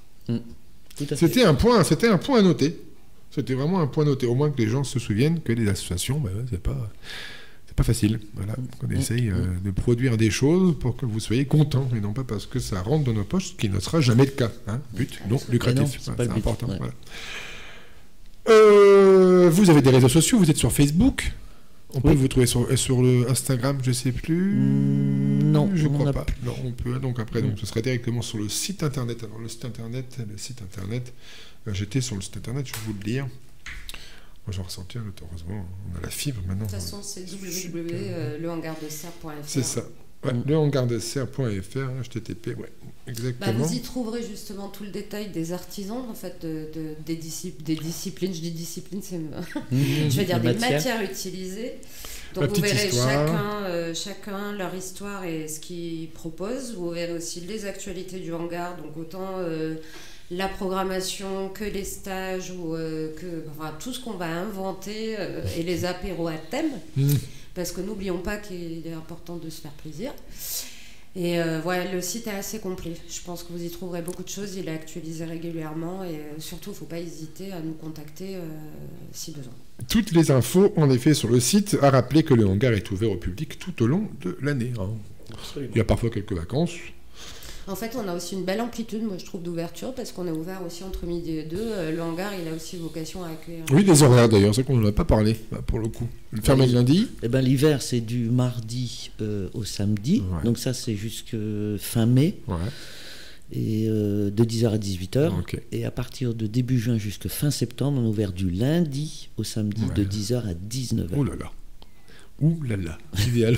Speaker 1: C'était un point à noter. C'était vraiment un point à noter. Au moins que les gens se souviennent que les associations, c'est pas facile. Voilà. On essaye de produire des choses pour que vous soyez contents et non pas parce que ça rentre dans nos poches, ce qui ne sera jamais le cas. But non lucratif. C'est important.
Speaker 3: Ouais.
Speaker 1: Voilà. Vous avez des réseaux sociaux, vous êtes sur Facebook. On peut vous trouver sur le Instagram, je ne sais plus.
Speaker 3: Non,
Speaker 1: je ne crois pas. Non, on peut. Donc après, ce sera directement sur le site internet. Alors le site internet. J'étais sur le site internet, je vais vous le dire. Moi, j'en ressentais, heureusement, on a la fibre maintenant.
Speaker 2: De toute façon, c'est www.lehangardeserres.fr.
Speaker 1: C'est ça. Ouais, lehangardeserres.fr, HTTP, exactement.
Speaker 2: Vous y trouverez justement tout le détail des artisans, en fait, des disciplines. Je dis disciplines, c'est je vais dire des matières utilisées. Donc vous verrez chacun leur histoire et ce qu'ils proposent. Vous verrez aussi les actualités du hangar, donc autant la programmation que les stages ou tout ce qu'on va inventer et les apéros à thème. Parce que n'oublions pas qu'il est important de se faire plaisir. Et le site est assez complet. Je pense que vous y trouverez beaucoup de choses. Il est actualisé régulièrement. Et surtout, il ne faut pas hésiter à nous contacter si besoin.
Speaker 1: Toutes les infos, en effet, sur le site. À rappeler que le hangar est ouvert au public tout au long de l'année. Il y a parfois quelques vacances.
Speaker 2: En fait, on a aussi une belle amplitude, moi je trouve, d'ouverture, parce qu'on est ouvert aussi entre midi et 2. Le hangar, il a aussi vocation à accueillir. Oui,
Speaker 1: des horaires d'ailleurs, c'est qu'on n'en a pas parlé, pour le coup. Fermé le lundi.
Speaker 3: L'hiver, c'est du mardi au samedi. Ouais. Donc ça, c'est jusque fin mai. Ouais. Et de 10h à 18h. Okay. Et à partir de début juin jusqu'à fin septembre, on est ouvert du lundi au samedi de 10h à 19h.
Speaker 1: Oh là là. Ouh là là, idéal,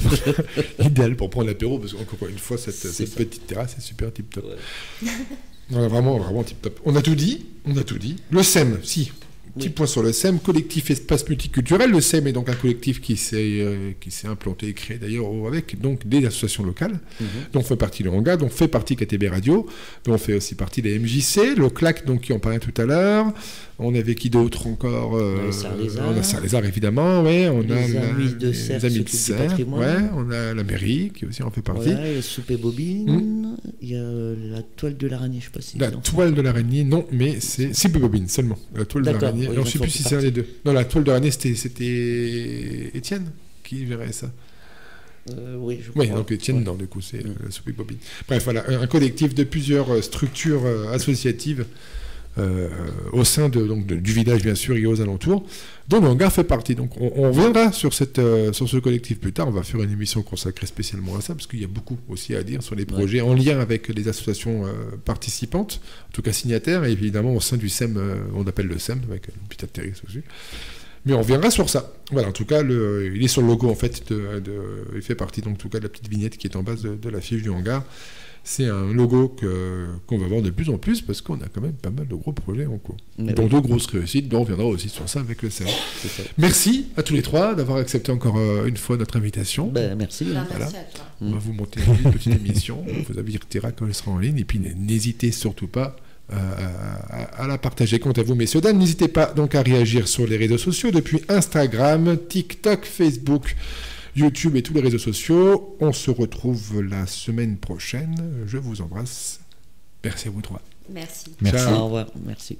Speaker 1: idéal pour prendre l'apéro, parce qu'encore une fois, cette petite terrasse est super tip top.
Speaker 3: Ouais.
Speaker 1: Ouais, vraiment, vraiment tip top. On a tout dit. Le SEM, si. Petit point sur le SEM, collectif espace multiculturel. Le SEM est donc un collectif qui s'est implanté et créé d'ailleurs avec donc des associations locales, dont fait partie le Hangar, dont fait partie KTB Radio, dont fait aussi partie les MJC, le CLAC donc qui en parlait tout à l'heure. On avait qui d'autre encore On a Sarlézard évidemment, ouais. On a
Speaker 3: les Amis de Serres,
Speaker 1: les Amis de Serres, ouais. On a la mairie qui aussi en fait partie.
Speaker 3: Voilà, il y a Souper Bobine, il y a la toile de l'araignée, je sais pas si.
Speaker 1: La toile de l'araignée, non, mais c'est Souper Bobine seulement. La toile de l'araignée.
Speaker 3: Oui,
Speaker 1: je ne sais plus si c'est un des deux. Non, la toile de l'araignée, c'était Étienne qui gérait ça.
Speaker 3: Oui, je crois.
Speaker 1: Oui, donc Étienne, non, du coup, c'est la Souper Bobine. Bref, voilà, un collectif de plusieurs structures associatives. Au sein du village bien sûr et aux alentours, dont le Hangar fait partie. Donc on reviendra sur ce collectif plus tard. On va faire une émission consacrée spécialement à ça, parce qu'il y a beaucoup aussi à dire sur les projets en lien avec les associations participantes, en tout cas signataires, et évidemment au sein du SEM, on appelle le SEM, avec une petite atterrisse aussi. Mais on reviendra sur ça. Voilà, en tout cas, il est sur le logo en fait, il fait partie donc en tout cas de la petite vignette qui est en base de la fiche du Hangar. C'est un logo qu'on va voir de plus en plus parce qu'on a quand même pas mal de gros projets en cours. Dont de grosses réussites, dont on reviendra aussi sur ça avec le CERN. Merci à tous les trois d'avoir accepté encore une fois notre invitation.
Speaker 3: Merci.
Speaker 2: Voilà.
Speaker 3: Merci
Speaker 2: à toi.
Speaker 1: On va vous monter une petite émission. On vous avertira quand elle sera en ligne. Et puis n'hésitez surtout pas à la partager. Quant à vous, messieurs, dames, n'hésitez pas donc à réagir sur les réseaux sociaux depuis Instagram, TikTok, Facebook, YouTube et tous les réseaux sociaux. On se retrouve la semaine prochaine. Je vous embrasse. Merci à vous trois.
Speaker 2: Merci.
Speaker 3: Au revoir. Merci.